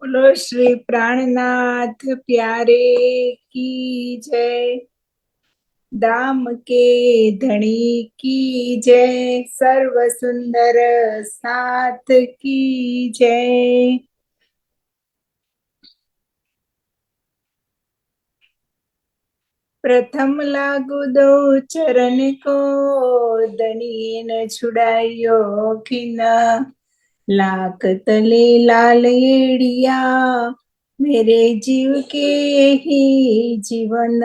बोलो श्री प्राणनाथ प्यारे की जय। दाम के धनी की जय। सर्व सुंदर साथ की जय। प्रथम लागू दो चरण को, दनिये न छुड़ाइयो खिन। लाख तले लाल एड़िया, मेरे जीव के ही जीवन।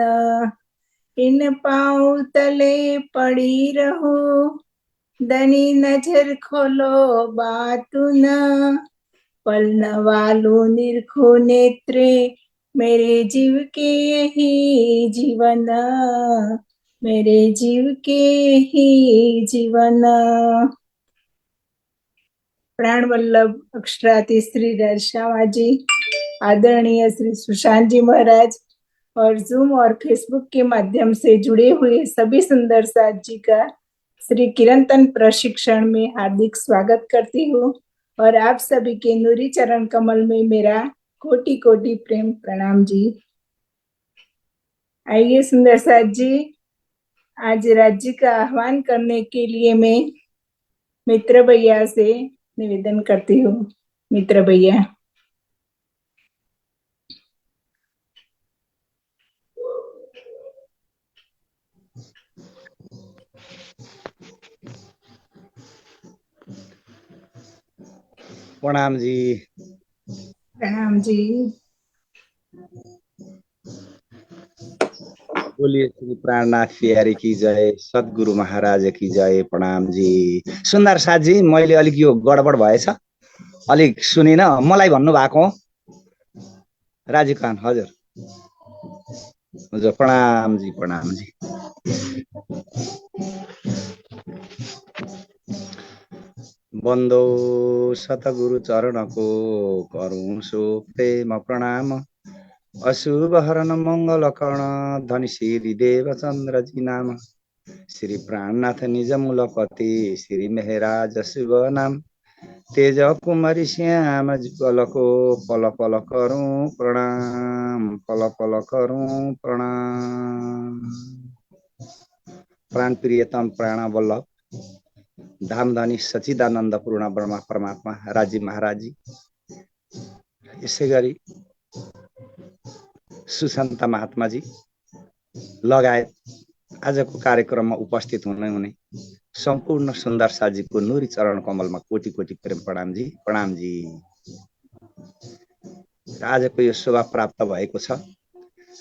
इन पाँव तले पड़ी रहो, दनी नजर खोलो बातु न। पलना वालो निरखो नेत्रे, मेरे जीव के ही जीवन। मेरे जीव के ही जीवन। प्राण वल्लभ अक्षराति श्री दर्शावा जी, आदरणीय श्री सुशांत जी महाराज और जूम और फेसबुक के माध्यम से जुड़े हुए सभी सुंदर साथ जी का श्री किरंतन प्रशिक्षण में हार्दिक स्वागत करती हूँ। और आप सभी के नूरी चरण कमल में मेरा कोटि कोटि प्रेम प्रणाम जी। आइए सुंदर साथ जी, आज राज्य का आह्वान करने के लिए मैं मित्र भैया से निवेदन करती हूँ। मित्र भैया। प्रणाम जी। प्रणाम जी। बोलिए श्री प्राणनाथ प्यारे की जय, सद्गुरु महाराज की जय। प्रणाम जी। सुन्दर साथ जी, मैले अलिक यो गडबड भएछ, अलिक सुनिन, मलाई भन्नु भएको हो? राजीव खान हजुर हजुर। प्रणाम जी, प्रणाम जी। बन्दो सतगुरु चरणको करूं सो प्रेम प्रणाम। अशुभ हरण मंगल कर्ण, धनि श्री देवचंद्र जी नाम। श्री प्राणनाथ निज मूलपति, श्री मेहराज शुभ नाम। तेज कुमारी श्याम जुगल को, पल पल करूं प्रणाम, पल पल करूं प्रणाम। प्राण प्रियतम प्राण वल्लभ धामधनी सचिदानंद पूर्ण ब्रह्मा परमात्मा राजी महाराज जी, यसै गरी सुशान्त महात्मा जी लगायत आजको कार्यक्रममा उपस्थित हुने सम्पूर्ण सुन्दर साजीको नूरी चरण कमलमा कोटि कोटि प्रेम प्रणाम जी। प्रणाम जी। आजको यो शोभा प्राप्त भएको छ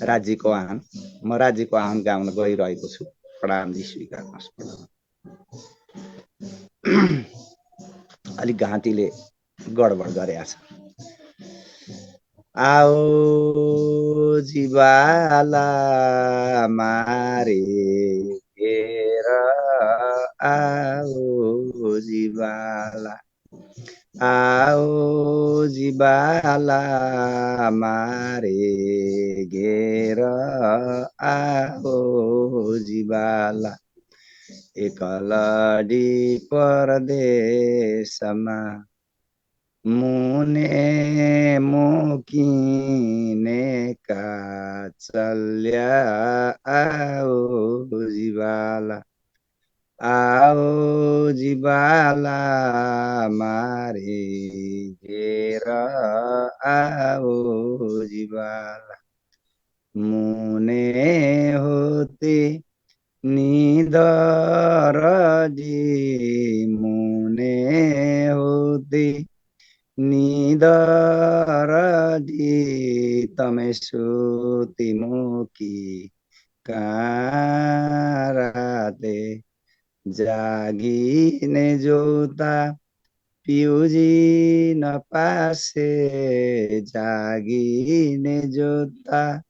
राज्यको आह्वान, म राज्यको आह्वान गाउन गइरहेको छु। प्रणाम जी, स्वीकार्नुहोस्। अलिक घाँटीले गडबड गरेको छ। आओ जीवाला मारे घेर, आओ जीवाला, आओ जीवाला मारे घेर, आओ जीवाला। एकलडी परदेशमा मुने मोकिनेका चल्या, आओ जीवाला, आओ जीवाला मारे घेर, आओ जीवाला। मुने होते निदर जी, मुने होते निदर जी, तमे सुति मुकी काराते। जागिने जोता पिउजी न पासे, जागिने जोता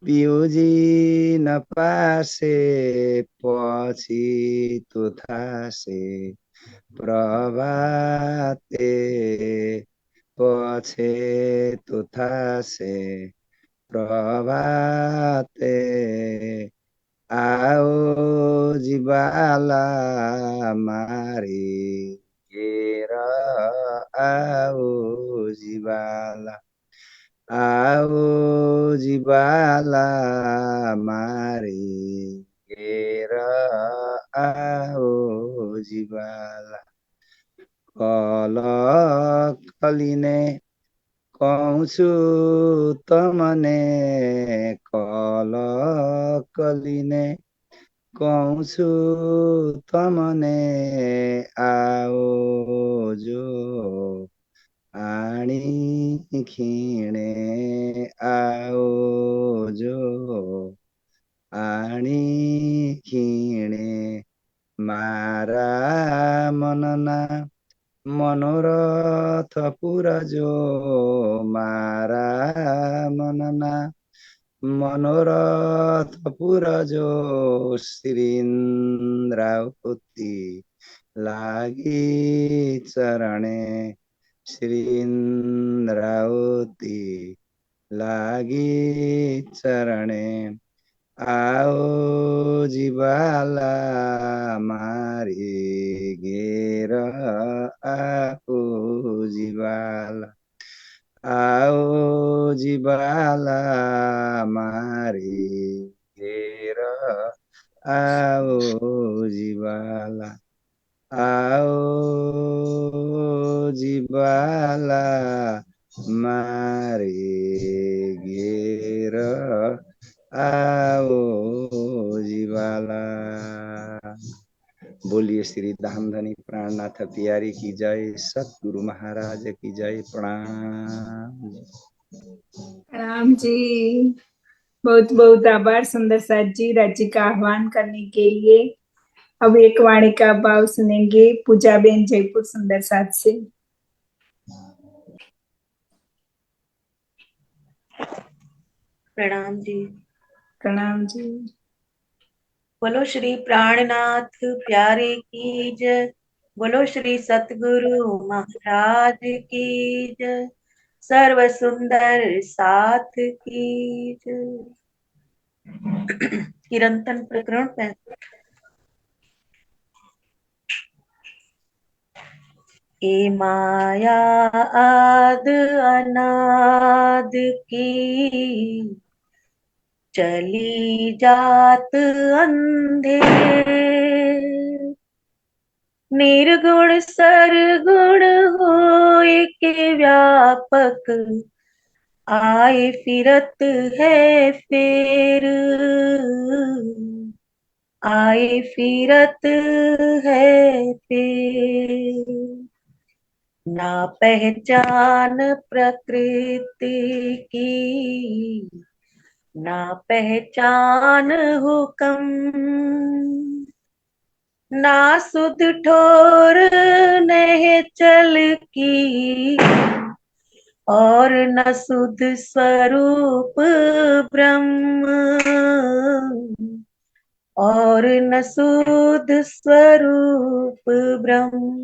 पिउजी न पासे, पछि तो थासे प्रभाते, पछे तो थासे प्रभाते। आओ जीवाला मारे घेर, आओ जीवाला। आओ जीवाला मारिगेर आओ जीवाला कल कलिने कौछु तमने कल कलिने कौछु तमने आओ जो आणी खिणे आओ जो आणी खिणे मारा मनना मनोरथ पुरा जो मारा मनना मनोरथ पुरा जो श्रीन्द्रावती लागी चरणे श्रीन्द्रावती लागी चरणे आओ जीवाला मारिगेर आओ जीवाला आओ जीवाला मारिगेर आओ जीवाला आओ जीवाला मारिगेर आओ जीवाला। बोलिए श्री धामधनी प्राणनाथ प्यारी की जय, सतगुरु महाराज की जय। प्रणाम। प्रणाम जी। बहुत बहुत आभार सुंदर साथ जी, राज्य का आह्वान करने के लिए। अब एक वाणी का भाव सुनेंगे पूजा बेन जयपुर सुंदर साथ से। प्रणाम जी। प्रणाम जी। बोलो श्री प्राणनाथ प्यारे की जय, बोलो श्री सतगुरु महाराज की जय, सर्व सुंदर साथ की जय। कीर्तन प्रकरण 65। ए माया आद अनाद की चली जात अंधे, निर्गुण सरगुण होए के व्यापक आए फिरत है फेर, आए फिरत है फेर। ना पहचान प्रकृति की, ना पहचान हुक्म, ना सुध ठोर नह चल की, और न सुध स्वरूप ब्रह्म, और न सुध स्वरूप ब्रह्म।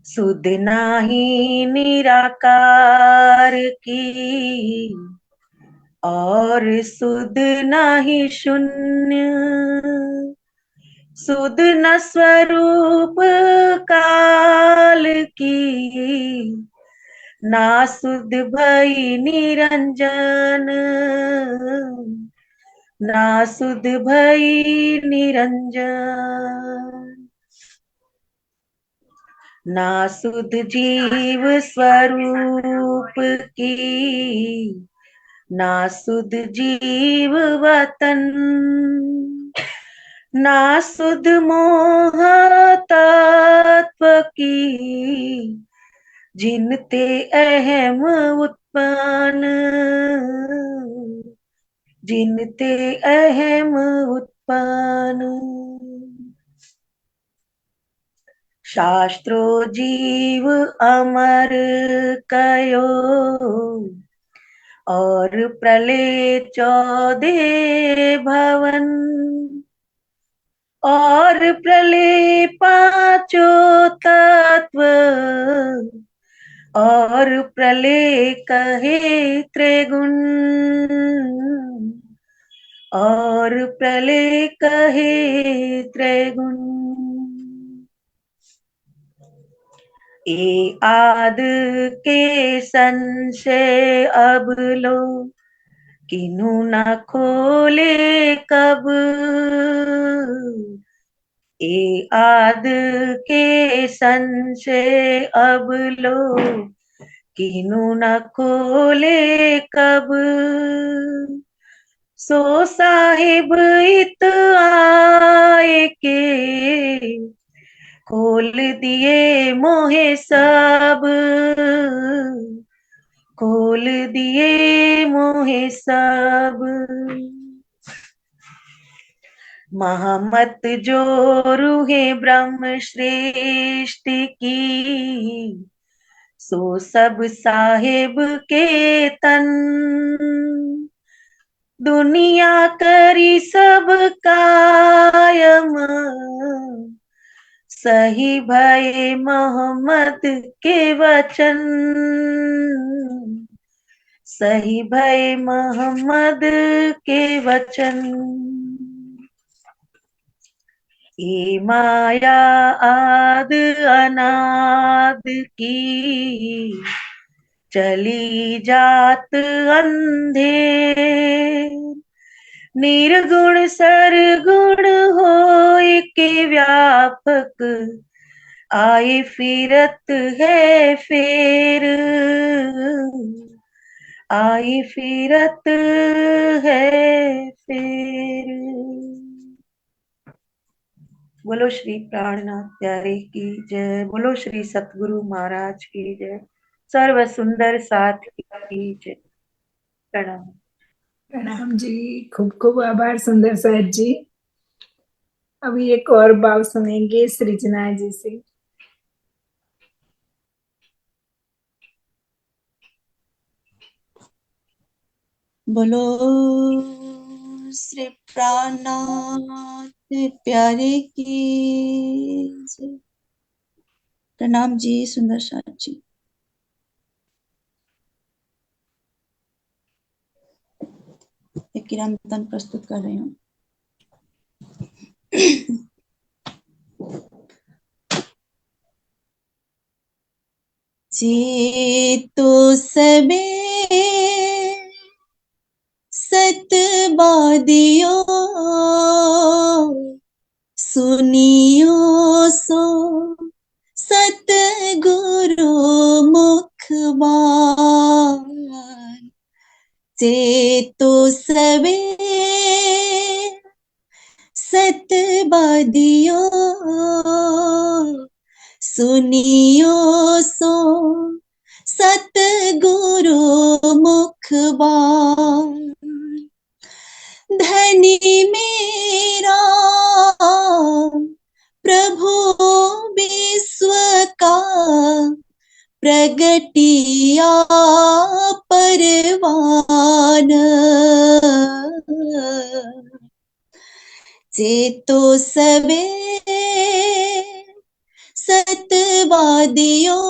सुध नाही निराकार की, और सुध नाही शून्य, सुध न स्वरूप काल की, ना सुध भई निरंजन, ना सुध भई निरंजन। ना सुध जीव स्वरूप की, ना सुध जीव वतन, ना सुध मोह तत्व की, जिनते अहम उत्पन्न, जिनते अहम उत्पन्न। शास्त्रो जीव अमर कयो, और प्रलय 14 भवन, और प्रलय 5 तत्व, और प्रलय कहे त्रिगुण, और प्रलय कहे त्रिगुण। ये आद के संशय अब लो, किन्हू न खोले कब। ये आद के संशय अब लो, किन्हू न खोले कब। सो साहिब इत आए के, खोल दिए मोहे सब, खोल दिए मोहे सब। महमत जो रूहे ब्रह्म श्रेष्ठ की, सो सब साहिब के तन। दुनिया करी सब कायम, सही भय मोहम्मद के वचन, सही भय मोहम्मद के वचन। ये माया आद अनाद की, चली जात अंधेर। निर्गुण सरगुण होय के व्यापक, आए फिरत है फेर, आई फिरत है फेर। बोलो श्री प्राणनाथ प्यारे की जय, बोलो श्री सतगुरु महाराज की जय, सर्व सुंदर साथ की जय। प्रणाम। प्रणाम जी, खूब खूब आभार सुंदर साथ जी। अभी एक और भाव सुनेंगे सृजना जी से। बोलो श्री प्राणनाथ प्यारे की जय। प्रणाम जी सुंदर साथ जी। एक कीर्तन प्रस्तुत कर रही हूँ। चेतो सबे सतबादियो, सुनियो सो सतगुरु मुखबान। चेतो सबे सतबादियो, सुनियो सो सतगुरु मुखबान। धनी मेरा प्रभु विश्व का, प्रगटिया परवान। चेतो सबे सतवादियो,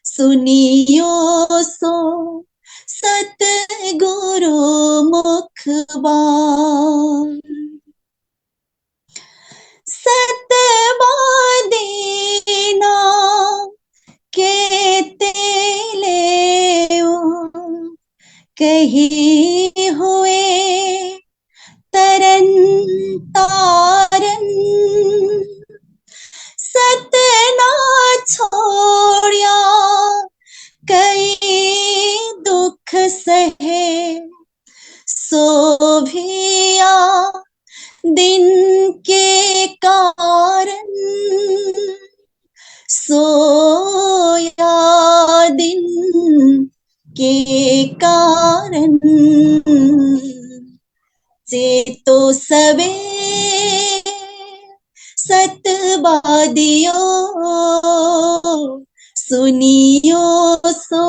सुनियो सो सतगुरु मुखबान। सतवादी नाम केते लेओ, कही हुए तरन तारन। सतना छोड़िया कई दुख सहे, सोभिया दिन के कारण। सोया दिन के कारण। चेतो सबे सतवादियो, सुनियो सो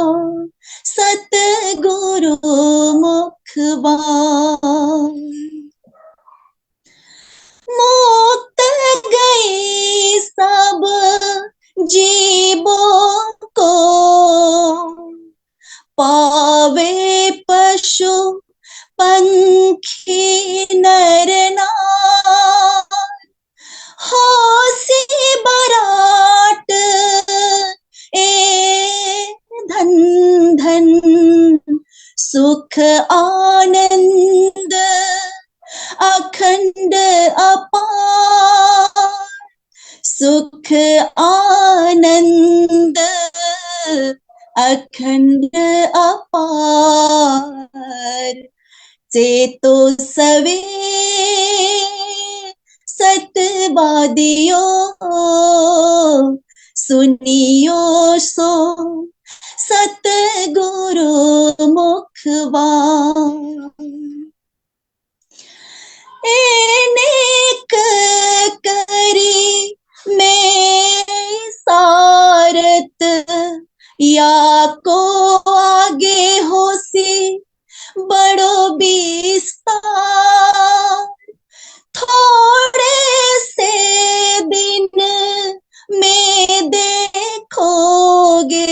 सतगुरु मुखबान। मुक्त गई सब जीवों को, पावे पशु पंखी नर नार। होसी बराट आनंद अखंड अपार, सुख आनंद अखंड अपार, चेतो सवे सतवादियो, सुनियो सो सतगुरु मुखवान। अनेक करी में सारत, या को आगे होसी बड़ो विस्तार, थोड़े से दिन में देखोगे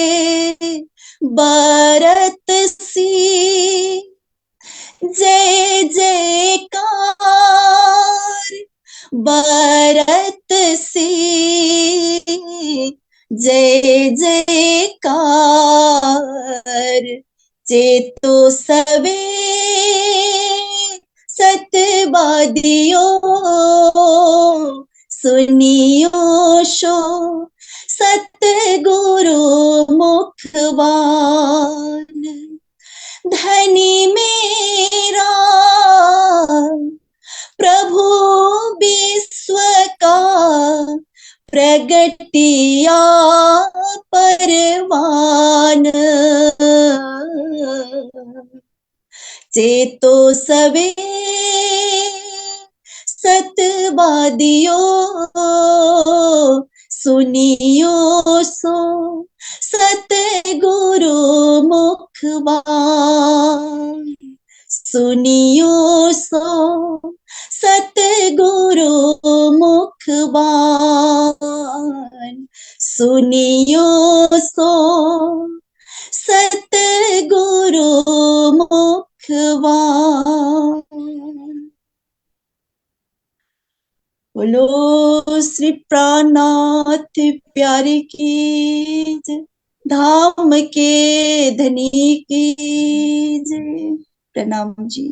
बरत सी जय जयकार, बरत सी जय जयकार, चेतो सवे सतवादियो, सुनियो शो सतगुरु मुखवान। धनी मेरा प्रभु विश्व का प्रगटिया परवान, चेतो सवे सतवादियो, सुनियो सो सतगुरु मुखवान, सुनियो सो सतगुरु मुखवान, सुनियो सो सतगुरु मुखवान। बोलो श्री प्राणनाथ प्यारे की जय, धाम के धनी की जय। प्रणाम जी।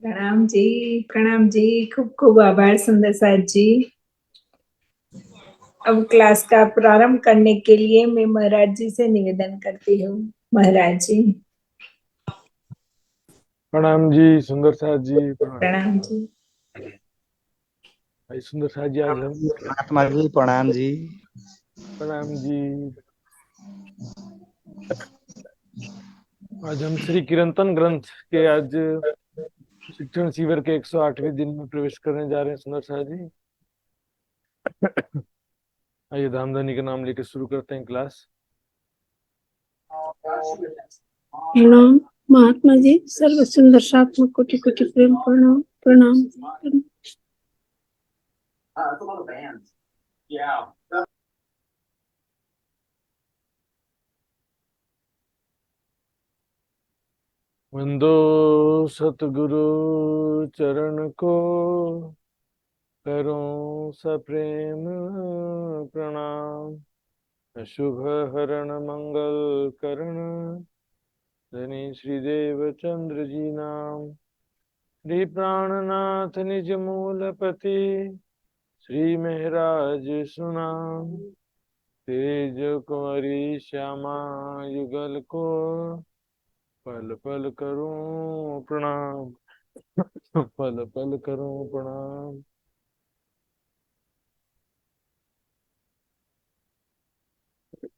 प्रणाम जी, खूब खूब आभार सुंदर साथ जी। अब क्लास का प्रारंभ करने के लिए मैं महाराज जी से निवेदन करती हूँ। महाराज जी। प्रणाम जी सुंदर साथ जी। प्रणाम जी। भाई सुंदर साथ जी, आज हम महात्मा जी प्रणाम जी। प्रणाम जी। आज हम श्री कीर्तन ग्रंथ के आज शिक्षण शिविर के 108वें दिन में प्रवेश करने जा रहे हैं सुंदर साथ जी। आइए धामधनी का नाम लेके शुरू करते हैं क्लास। प्रणाम महात्मा जी, सर्व सुंदर सात्मक कोटि कोटि प्रेम प्रणाम प्रणाम। वंदो सतगुरु चरण को, करो सप्रेम प्रणाम। शुभ हरण मंगल करण, धनी श्रीदेव चंद्र जी नाम। श्री प्राणनाथ निज मूलपति, श्री महराज सुनाम। तेज कुंवरी श्यामा युगल को, पल पल करूं प्रणाम। पल पल करूं प्रणाम।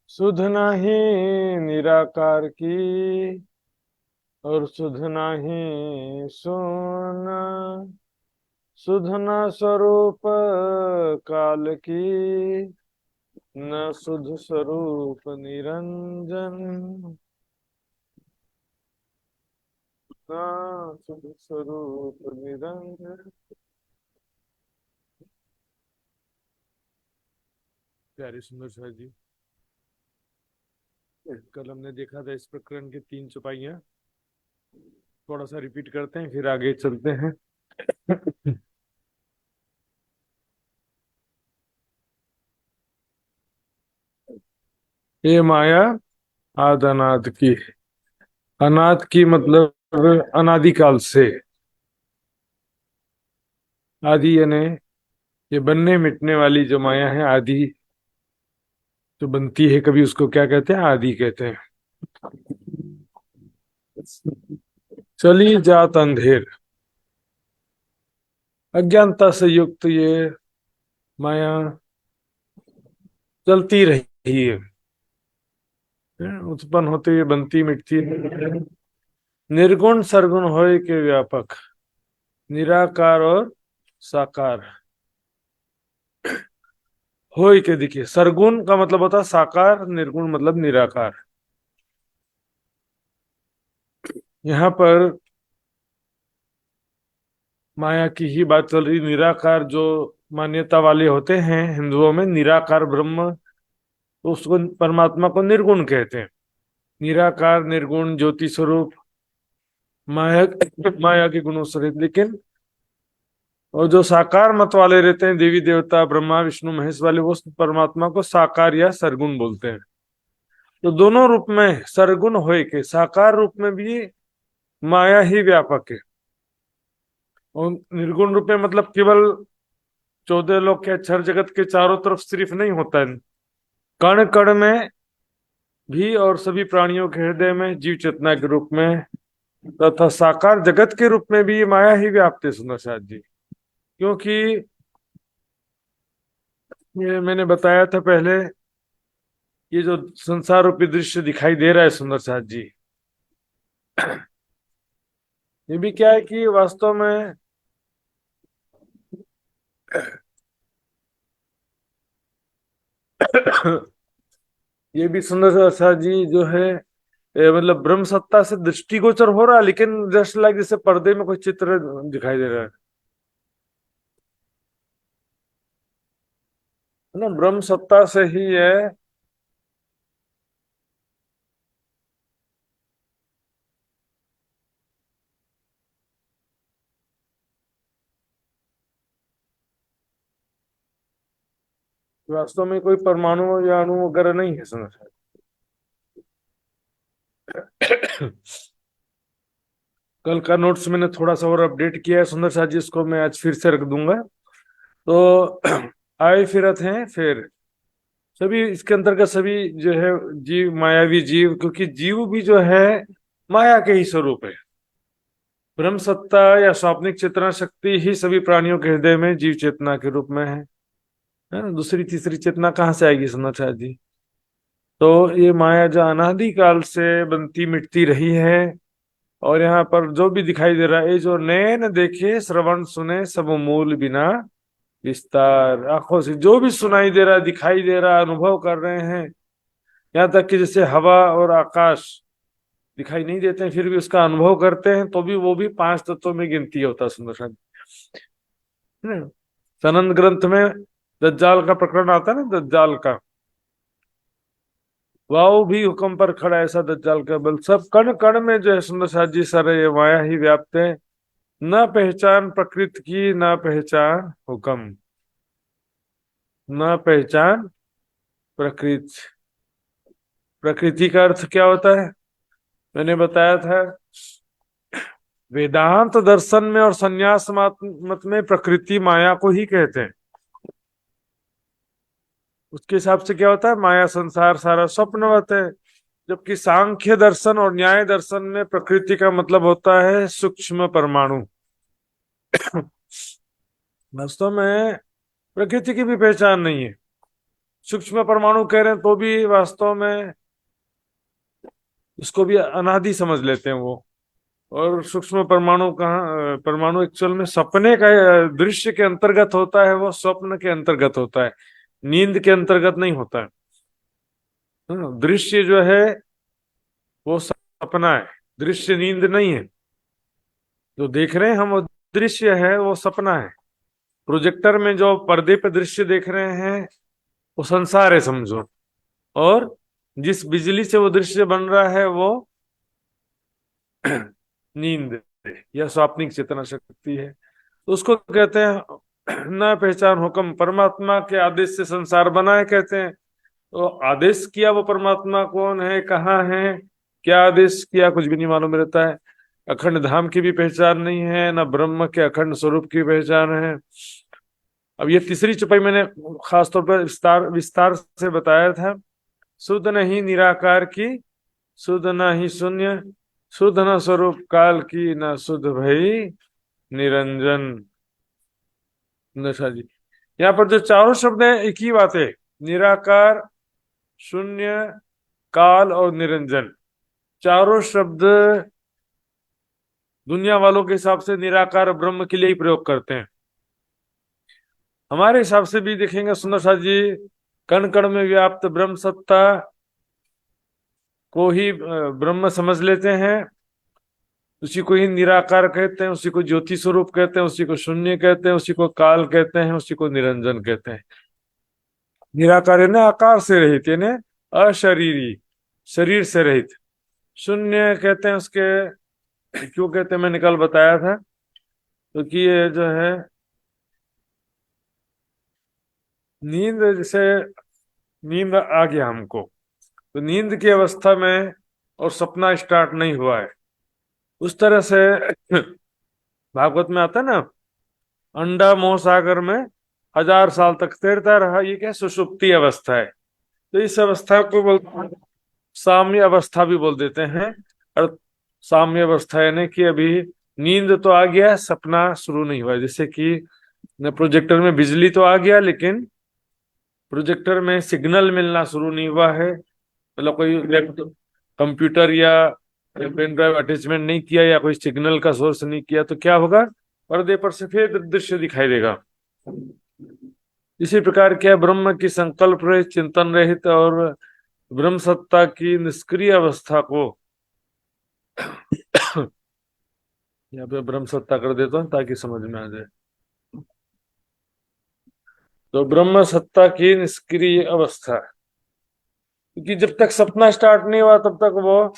सुध नाही निराकार की, और सुध नाही सोना। सुध न स्वरूप काल की, न सुध स्वरूप निरंजन। न सुध स्वरूप निरंजन। प्यारे सुंदर साथ जी, कल हमने देखा था इस प्रकरण की 3 चौपाइयां। थोड़ा सा रिपीट करते हैं फिर आगे चलते हैं। ये माया आद अनाद की। अनाद की मतलब अनादिकाल से, आदि यानी ये बनने मिटने वाली जो माया है, आदि जो बनती है कभी, उसको क्या कहते हैं? आदि कहते हैं। चली जात अंधेर, अज्ञानता से युक्त ये माया चलती रही है, उत्पन्न होती है, बनती मिटती है। निर्गुण सरगुण होय के व्यापक, निराकार और साकार होय के। देखिए, सरगुण का मतलब होता है साकार, निर्गुण मतलब निराकार। यहाँ पर माया की ही बात चल रही। निराकार जो मान्यता वाले होते हैं हिंदुओं में, निराकार ब्रह्म, तो उसको, परमात्मा को निर्गुण कहते हैं। निराकार, निर्गुण, ज्योति स्वरूप, माया माया के गुणों से रहित। लेकिन और जो साकार मत वाले रहते हैं, देवी देवता, ब्रह्मा विष्णु महेश वाले, वो परमात्मा को साकार या सरगुण बोलते हैं। तो दोनों रूप में, सरगुण होय के, साकार रूप में भी माया ही व्यापक है, और निर्गुण रूप में मतलब केवल 14 लोक के अक्षर जगत के चारों तरफ सिर्फ नहीं होता है, कण कण में भी, और सभी प्राणियों के हृदय में, जीव चेतना के रूप में, तथा साकार जगत के रूप में भी ये माया ही व्याप्त है, सुंदर साथ जी। क्योंकि ये मैंने बताया था पहले, ये जो संसार रूपी दृश्य दिखाई दे रहा है सुंदर साथ जी, ये भी क्या है कि वास्तव में ये भी सुंदर साथ जी जो है, मतलब ब्रह्म सत्ता से दृष्टिगोचर हो रहा है, लेकिन जस्ट लाइक जैसे पर्दे में कोई चित्र दिखाई दे रहा है ना, ब्रह्म सत्ता से ही है। वास्तव में कोई परमाणु या अणु वगैरह नहीं है समझ। कल का नोट्स मैंने थोड़ा सा और अपडेट किया है सुंदर साथ जी, इसको मैं आज फिर से रख दूंगा। तो आए फिरत हैं फिर सभी इसके अंतर्गत, सभी जो है जीव, मायावी जीव, क्योंकि जीव भी जो है माया के ही स्वरूप है। ब्रह्म सत्ता या स्वाप्निक चेतना शक्ति ही सभी प्राणियों के हृदय में जीव चेतना के रूप में है ना। दूसरी तीसरी चेतना कहाँ से आएगी सुंदर साथ जी? तो ये माया जो अनादि काल से बनती मिटती रही है, और यहाँ पर जो भी दिखाई दे रहा है, ये जो नैन देखे श्रवण सुने सब मूल बिना विस्तार, आंखों से जो भी सुनाई दे रहा है, दिखाई दे रहा है, अनुभव कर रहे हैं, यहाँ तक कि जैसे हवा और आकाश दिखाई नहीं देते हैं फिर भी उसका अनुभव करते हैं, तो भी वो भी 5 तत्वों में गिनती होता है सुंदर साथ। सनंद ग्रंथ में दज्जाल का प्रकरण आता है ना, दज्जाल का, वाव भी हुक्म पर खड़ा, ऐसा दज्जाल का बल, सब कण कण में जो है सुंदर साथ जी सारे ये माया ही व्याप्त है। न पहचान प्रकृति की, न पहचान हुक्म, न पहचान प्रकृति। प्रकृति का अर्थ क्या होता है? मैंने बताया था, वेदांत दर्शन में और संन्यास मत में प्रकृति माया को ही कहते हैं। उसके हिसाब से क्या होता है? माया संसार सारा स्वप्नवत है। जबकि सांख्य दर्शन और न्याय दर्शन में प्रकृति का मतलब होता है सूक्ष्म परमाणु। वास्तव में प्रकृति की भी पहचान नहीं है, सूक्ष्म परमाणु कह रहे हैं तो भी वास्तव में इसको भी अनादि समझ लेते हैं वो। और सूक्ष्म परमाणु कहाँ, परमाणु एक्चुअल में सपने का दृश्य के अंतर्गत होता है, वो स्वप्न के अंतर्गत होता है, नींद के अंतर्गत नहीं होता है। दृश्य जो है वो सपना है, दृश्य नींद नहीं है। जो देख रहे हैं हम वो दृश्य है, वो सपना है। प्रोजेक्टर में जो पर्दे पे दृश्य देख रहे हैं वो संसार है समझो, और जिस बिजली से वो दृश्य बन रहा है वो नींद या स्वाप्निक चेतना शक्ति है। तो उसको कहते हैं न पहचान हुक्म, परमात्मा के आदेश से संसार बना है कहते हैं। तो आदेश किया वो परमात्मा कौन है, कहाँ है, क्या आदेश किया, कुछ भी नहीं मालूम रहता है। अखंड धाम की भी पहचान नहीं है, न ब्रह्म के अखंड स्वरूप की पहचान है। अब ये तीसरी चौपाई मैंने खासतौर पर विस्तार विस्तार से बताया था। शुद्ध नहीं निराकार की, शुद्ध न ही शून्य, शुद्ध न स्वरूप काल की, न शुद्ध भई निरंजन। नशा जी, यहाँ पर जो चारों शब्द हैं एक ही बात है, निराकार, शून्य, काल और निरंजन। चारों शब्द दुनिया वालों के हिसाब से निराकार ब्रह्म के लिए ही प्रयोग करते हैं। हमारे हिसाब से भी देखेंगे सुंदर साथ जी, कण कण में व्याप्त ब्रह्म सत्ता को ही ब्रह्म समझ लेते हैं, उसी को ही निराकार कहते हैं, उसी को ज्योति स्वरूप कहते हैं, उसी को शून्य कहते हैं, उसी को काल कहते हैं, उसी को निरंजन कहते हैं। निराकार यानी आकार से रहित, यानी अशरीरी, शरीर से रहित। शून्य कहते हैं उसके, क्यों कहते हैं मैंने कल बताया था, क्योंकि ये जो है नींद, जैसे नींद आ गया हमको, तो नींद की अवस्था में और सपना स्टार्ट नहीं हुआ है, उस तरह से भागवत में आता है ना, अंडा मोह सागर में 1000 साल तक तैरता रहा, ये क्या सुषुप्ति अवस्था है। तो इस अवस्था को साम्य अवस्था भी बोल देते हैं। और साम्य अवस्था यानी कि अभी नींद तो आ गया, सपना शुरू नहीं हुआ। जैसे कि प्रोजेक्टर में बिजली तो आ गया, लेकिन प्रोजेक्टर में सिग्नल मिलना शुरू नहीं हुआ है, मतलब कोई कंप्यूटर या पेन ड्राइव अटैचमेंट नहीं किया या कोई सिग्नल का सोर्स नहीं किया, तो क्या होगा, पर्दे पर सफेद दृश्य दिखाई देगा। इसी प्रकार क्या ब्रह्म की संकल्प रहित, चिंतन रहित और ब्रह्म सत्ता की निष्क्रिय अवस्था को यहाँ पे ब्रह्म सत्ता कर देता हूँ ताकि समझ में आ जाए। तो ब्रह्म सत्ता की निष्क्रिय अवस्था, क्योंकि जब तक सपना स्टार्ट नहीं हुआ तब तक वो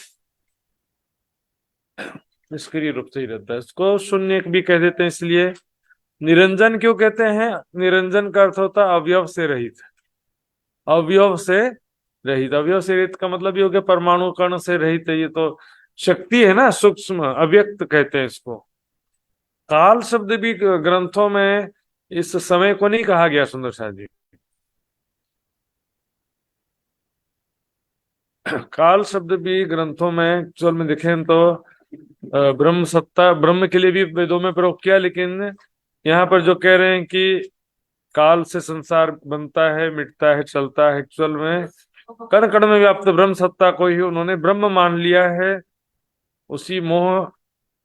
निष्क्रिय रूप से ही रहता है। इसको शून्य भी कह देते हैं। इसलिए निरंजन क्यों कहते हैं? निरंजन का अर्थ होता है अवयव से रहित। अवयव से रहित, अवयव से रहित का मतलब ये हो गया परमाणु कण से रहित है। ये तो शक्ति है ना, सूक्ष्म अव्यक्त कहते हैं इसको। काल शब्द भी ग्रंथों में इस समय को नहीं कहा गया सुंदर साथ जी। काल शब्द भी ग्रंथों में एक्चुअल में देखें तो ब्रह्म सत्ता, ब्रह्म के लिए भी वेदों में प्रयोग किया, लेकिन यहाँ पर जो कह रहे हैं कि काल से संसार बनता है, मिटता है, चलता है, एक्चुअल में कण कण में व्याप्त ब्रह्म सत्ता को ही उन्होंने ब्रह्म मान लिया है। उसी मोह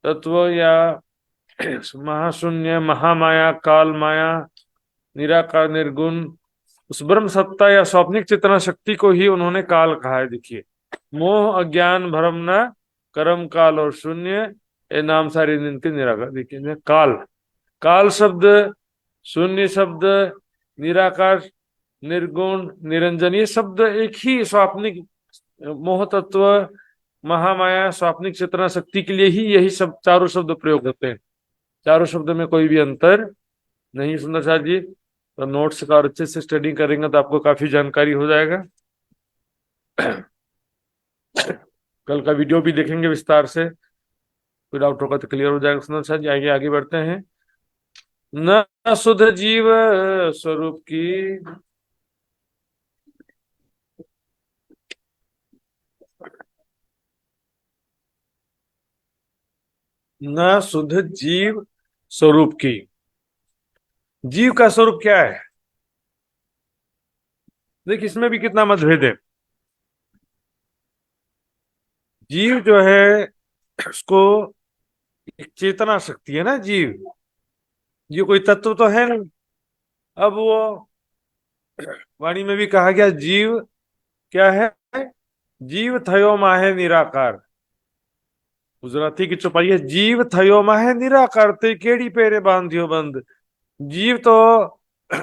तत्व या महाशून्य, महामाया, काल माया, निराकार, निर्गुण, उस ब्रह्म सत्ता या स्वप्निक चेतना शक्ति को ही उन्होंने काल कहा है। देखिए, मोह, अज्ञान, भ्रम, न कर्म, काल और शून्य, ये नाम सारे इनके निराकार। देखिए काल, काल शब्द, शून्य शब्द, निराकार, निर्गुण, निरंजन, ये शब्द एक ही स्वाप्निक मोह तत्व, महामाया, स्वाप्निक चेतना शक्ति के लिए ही यही सब चारों शब्द प्रयोग होते हैं। चारों शब्द में कोई भी अंतर नहीं। सुंदर साथ जी, तो नोट्स का अच्छे से स्टडी करेंगे तो आपको काफी जानकारी हो जाएगा। कल का वीडियो भी देखेंगे विस्तार से, कोई डाउट होगा तो क्लियर हो जाएगा। सुंदर साथ जी, आगे आगे बढ़ते हैं। न शुद्ध जीव स्वरूप की, न शुद्ध जीव स्वरूप की। जीव का स्वरूप क्या है? देखिए, इसमें भी कितना मतभेद है। जीव जो है उसको एक चेतना शक्ति है ना, जीव, ये कोई तत्व तो है नहीं। अब वो वाणी में भी कहा गया, जीव क्या है? जीव थयो माहे निराकार। गुजराती की चौपाई है, जीव थयो माहे निराकार ते केड़ी पेरे बांधियो बंद। जीव तो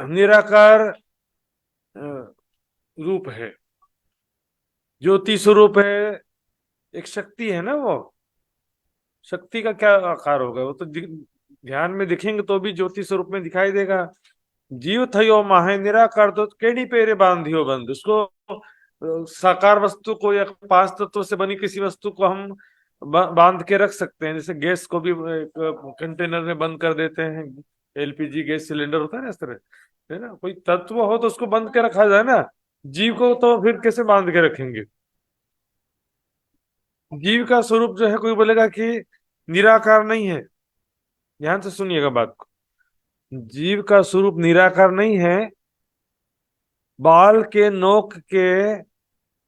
निराकार रूप है, ज्योति स्वरूप है, एक शक्ति है ना। वो शक्ति का क्या आकार होगा? वो तो ध्यान में दिखेंगे तो भी ज्योति स्वरूप में दिखाई देगा। जीव थयो माहे निराकार तो केड़ी पेरे बांधियो बंद। उसको साकार वस्तु को या 5 तत्वों से बनी किसी वस्तु को हम बांध के रख सकते हैं। जैसे गैस को भी एक कंटेनर में बंद कर देते हैं, एलपीजी गैस सिलेंडर होता है ना, इस तरह, है ना। कोई तत्व हो तो उसको बंद के रखा जाए ना, जीव को तो फिर कैसे बांध के रखेंगे। जीव का स्वरूप जो है, कोई बोलेगा कि निराकार नहीं है, ध्यान से सुनिएगा बात को। जीव का स्वरूप निराकार नहीं है, बाल के नोक के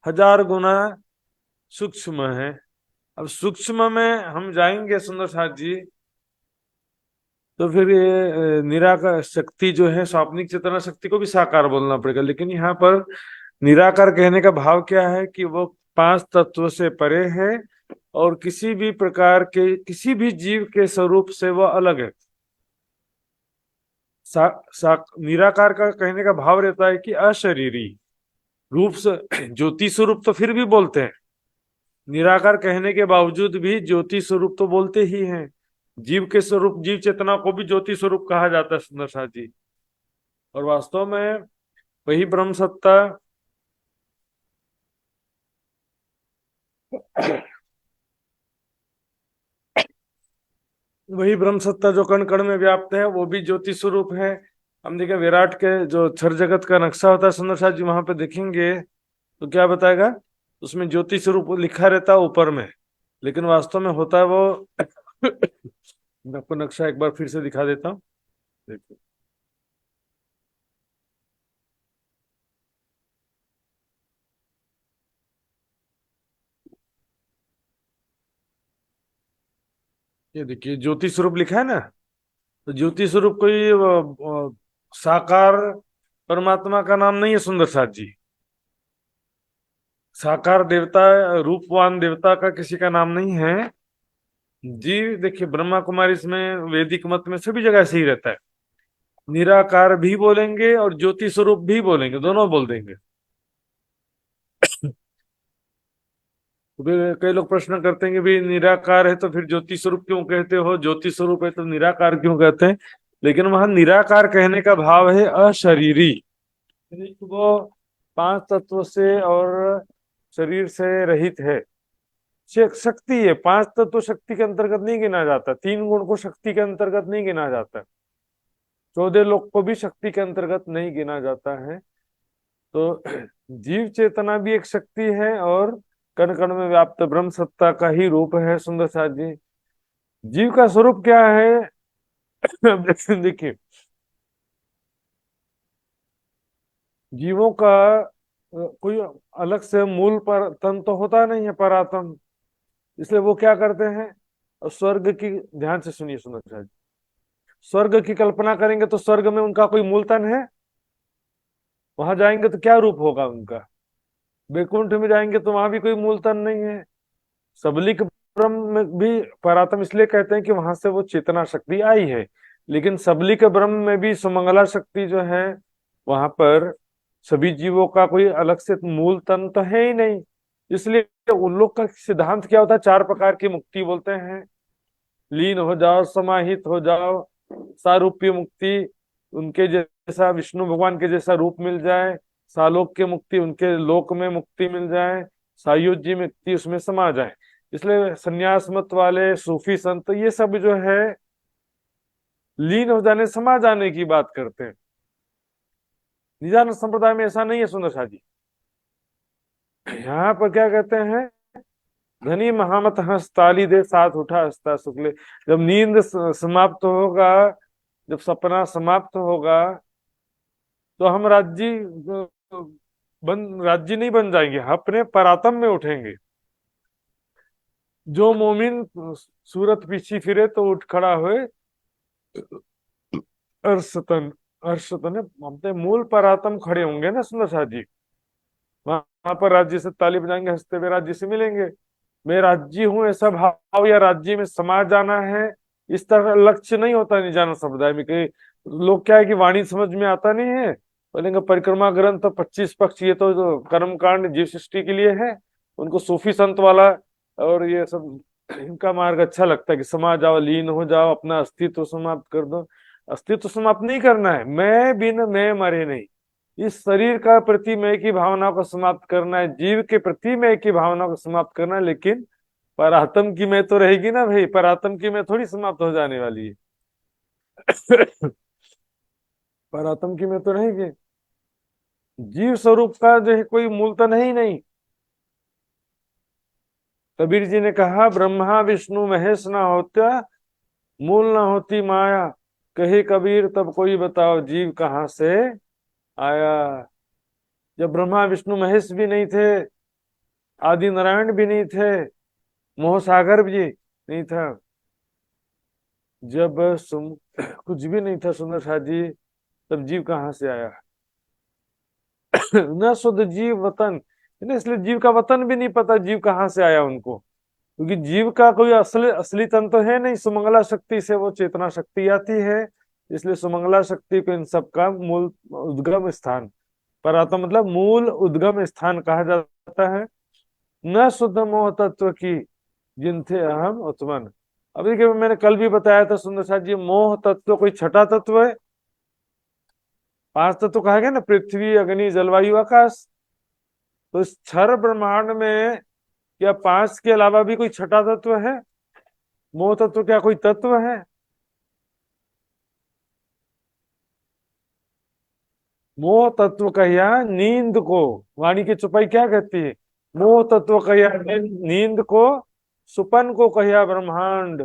1000 गुना सूक्ष्म है। अब सूक्ष्म में हम जाएंगे सुंदर साथ जी, तो फिर ये निराकार शक्ति जो है, स्वाप्निक चेतना शक्ति को भी साकार बोलना पड़ेगा। लेकिन यहाँ पर निराकार कहने का भाव क्या है कि वो 5 तत्व से परे है और किसी भी प्रकार के, किसी भी जीव के स्वरूप से वो अलग है। निराकार का कहने का भाव रहता है कि अशरीरी रूप से, ज्योति स्वरूप तो फिर भी बोलते हैं, निराकार कहने के बावजूद भी ज्योति स्वरूप तो बोलते ही हैं। जीव के स्वरूप, जीव चेतना को भी ज्योति स्वरूप कहा जाता है सुंदर साथ जी। और वास्तव में वही ब्रह्म सत्ता वही ब्रह्म सत्ता जो कण कण में व्याप्त है, वो भी ज्योति स्वरूप है। हम देखें विराट के जो क्षर जगत का नक्शा होता है सुंदर साथ जी, वहां पे देखेंगे तो क्या बताएगा, उसमें ज्योति स्वरूप लिखा रहता है ऊपर में, लेकिन वास्तव में होता है वो मैं आपको नक्शा एक बार फिर से दिखा देता हूँ, देखिए। ये देखिए ज्योति स्वरूप लिखा है ना, तो ज्योति स्वरूप कोई साकार परमात्मा का नाम नहीं है सुंदर साथ जी। साकार देवता, रूपवान देवता का किसी का नाम नहीं है जी। देखिए ब्रह्मा कुमारी इसमें वैदिक मत में सभी जगह ऐसे ही रहता है, निराकार भी बोलेंगे और ज्योति स्वरूप भी बोलेंगे, दोनों बोल देंगे। तो फिर कई लोग प्रश्न करते हैं कि भाई निराकार है तो फिर ज्योति स्वरूप क्यों कहते हो, ज्योति स्वरूप है तो निराकार क्यों कहते हैं। लेकिन वहां निराकार कहने का भाव है अशरीरी, वो 5 तत्व से और शरीर से रहित है। शक्ति है, 5 तत्व शक्ति के अंतर्गत नहीं गिना जाता, 3 गुण को शक्ति के अंतर्गत नहीं गिना जाता, 14 लोक को भी शक्ति के अंतर्गत नहीं गिना जाता है। तो जीव चेतना भी एक शक्ति है और कण कण में व्याप्त ब्रह्म सत्ता का ही रूप है सुंदर साथ जी। जीव का स्वरूप क्या है देखिए, जीवों का कोई अलग से मूल पर तन तो होता नहीं है, परातम, इसलिए वो क्या करते हैं, स्वर्ग की, ध्यान से सुनिए सुंदर साथ जी, स्वर्ग की कल्पना करेंगे तो स्वर्ग में उनका कोई मूल तन है, वहां जाएंगे तो क्या रूप होगा उनका। वैकुंठ में जाएंगे तो वहां भी कोई मूल तन नहीं है। सबलिक ब्रह्म में भी परातम इसलिए कहते हैं कि वहां से वो चेतना शक्ति आई है, लेकिन सबलिक ब्रह्म में भी सुमंगला शक्ति जो है, वहां पर सभी जीवों का कोई अलग से मूल तन तो है ही नहीं। इसलिए उन लोग का सिद्धांत क्या होता है, 4 प्रकार की मुक्ति बोलते हैं, लीन हो जाओ, समाहित हो जाओ, सारूप्य मुक्ति, उनके जैसा विष्णु भगवान के जैसा रूप मिल जाए, सालोक्य मुक्ति, उनके लोक में मुक्ति मिल जाए, सायुज्य मुक्ति उसमें समा जाए। इसलिए संन्यास मत वाले सूफी संत ये सब जो है लीन हो जाने, समा जाने की बात करते हैं। निजान संप्रदाय में ऐसा नहीं है सुंदर शाह जी। यहाँ पर क्या कहते हैं, धनी महामत हंस ताली दे, साथ उठा हंसता शुक्ल। जब नींद समाप्त होगा, जब सपना समाप्त होगा, तो हम राज्य नहीं बन जाएंगे, अपने परातम में उठेंगे। जो मोमिन सूरत पीछे फिरे तो उठ खड़ा हुए, अर्शतन अर्शतन अपने मूल परातम खड़े होंगे ना सुंदर साथ जी। वहां पर राज्य से ताली बजाएंगे, हंसते हुए राज्य से मिलेंगे। मैं राज्य हूं ऐसा भाव, या राज्य में समा जाना है, इस तरह लक्ष्य नहीं होता निजान संप्रदाय में। कई लोग क्या है कि वाणी समझ में आता नहीं है, बोलेंगे परिक्रमा ग्रंथ तो 25 पक्ष, ये तो कर्म कांड जीव सृष्टि के लिए है, उनको सूफी संत वाला और ये सब इनका मार्ग अच्छा लगता है कि समा जाओ, लीन हो जाओ, अपना अस्तित्व समाप्त कर दो। अस्तित्व समाप्त नहीं करना है, मैं बिन मैं मरे नहीं, इस शरीर का प्रति मैं की भावना को समाप्त करना है, जीव के प्रति मैं की भावना को समाप्त करना है, लेकिन पर आत्म की मैं तो रहेगी ना भाई, पर आत्म की मैं थोड़ी समाप्त हो जाने वाली है। पर आत्म की मैं तो रहेगी। जीव स्वरूप का जो है कोई मूल तो नहीं नहीं। कबीर जी ने कहा ब्रह्मा विष्णु महेश ना होता, मूल ना होती माया। कहे कबीर तब कोई बताओ जीव कहाँ से आया। जब ब्रह्मा विष्णु महेश भी नहीं थे, आदि नारायण भी नहीं थे, मोह सागर भी नहीं था, जब कुछ भी नहीं था सुंदर साथ जी, तब जीव कहाँ से आया। न शुद्ध जीव वतन, इसलिए जीव का वतन भी नहीं पता, जीव कहाँ से आया उनको। क्योंकि जीव का कोई असली असली तन तो है नहीं, सुमंगला शक्ति से वो चेतना शक्ति आती है, इसलिए सुमंगला शक्ति को इन सब का मूल उद्गम स्थान, परात्म मतलब मूल उद्गम स्थान कहा जाता है। न शुद्ध मोह तत्व की जिनथे अहम उत्पन्न। अब देखिए मैंने कल भी बताया था सुंदर साथ जी, मोह तत्व कोई छठा तत्व है। 5 तत्व कहा गया ना, पृथ्वी अग्नि जलवायु आकाश। तो इस क्षर ब्रह्मांड में क्या 5 के अलावा भी कोई छठा तत्व है? मोह तत्व क्या कोई तत्व है? मोह तत्व कहिया नींद को, वाणी की चुपाई क्या कहती है? मोह तत्व कहिया नींद को, सुपन को कहिया ब्रह्मांड।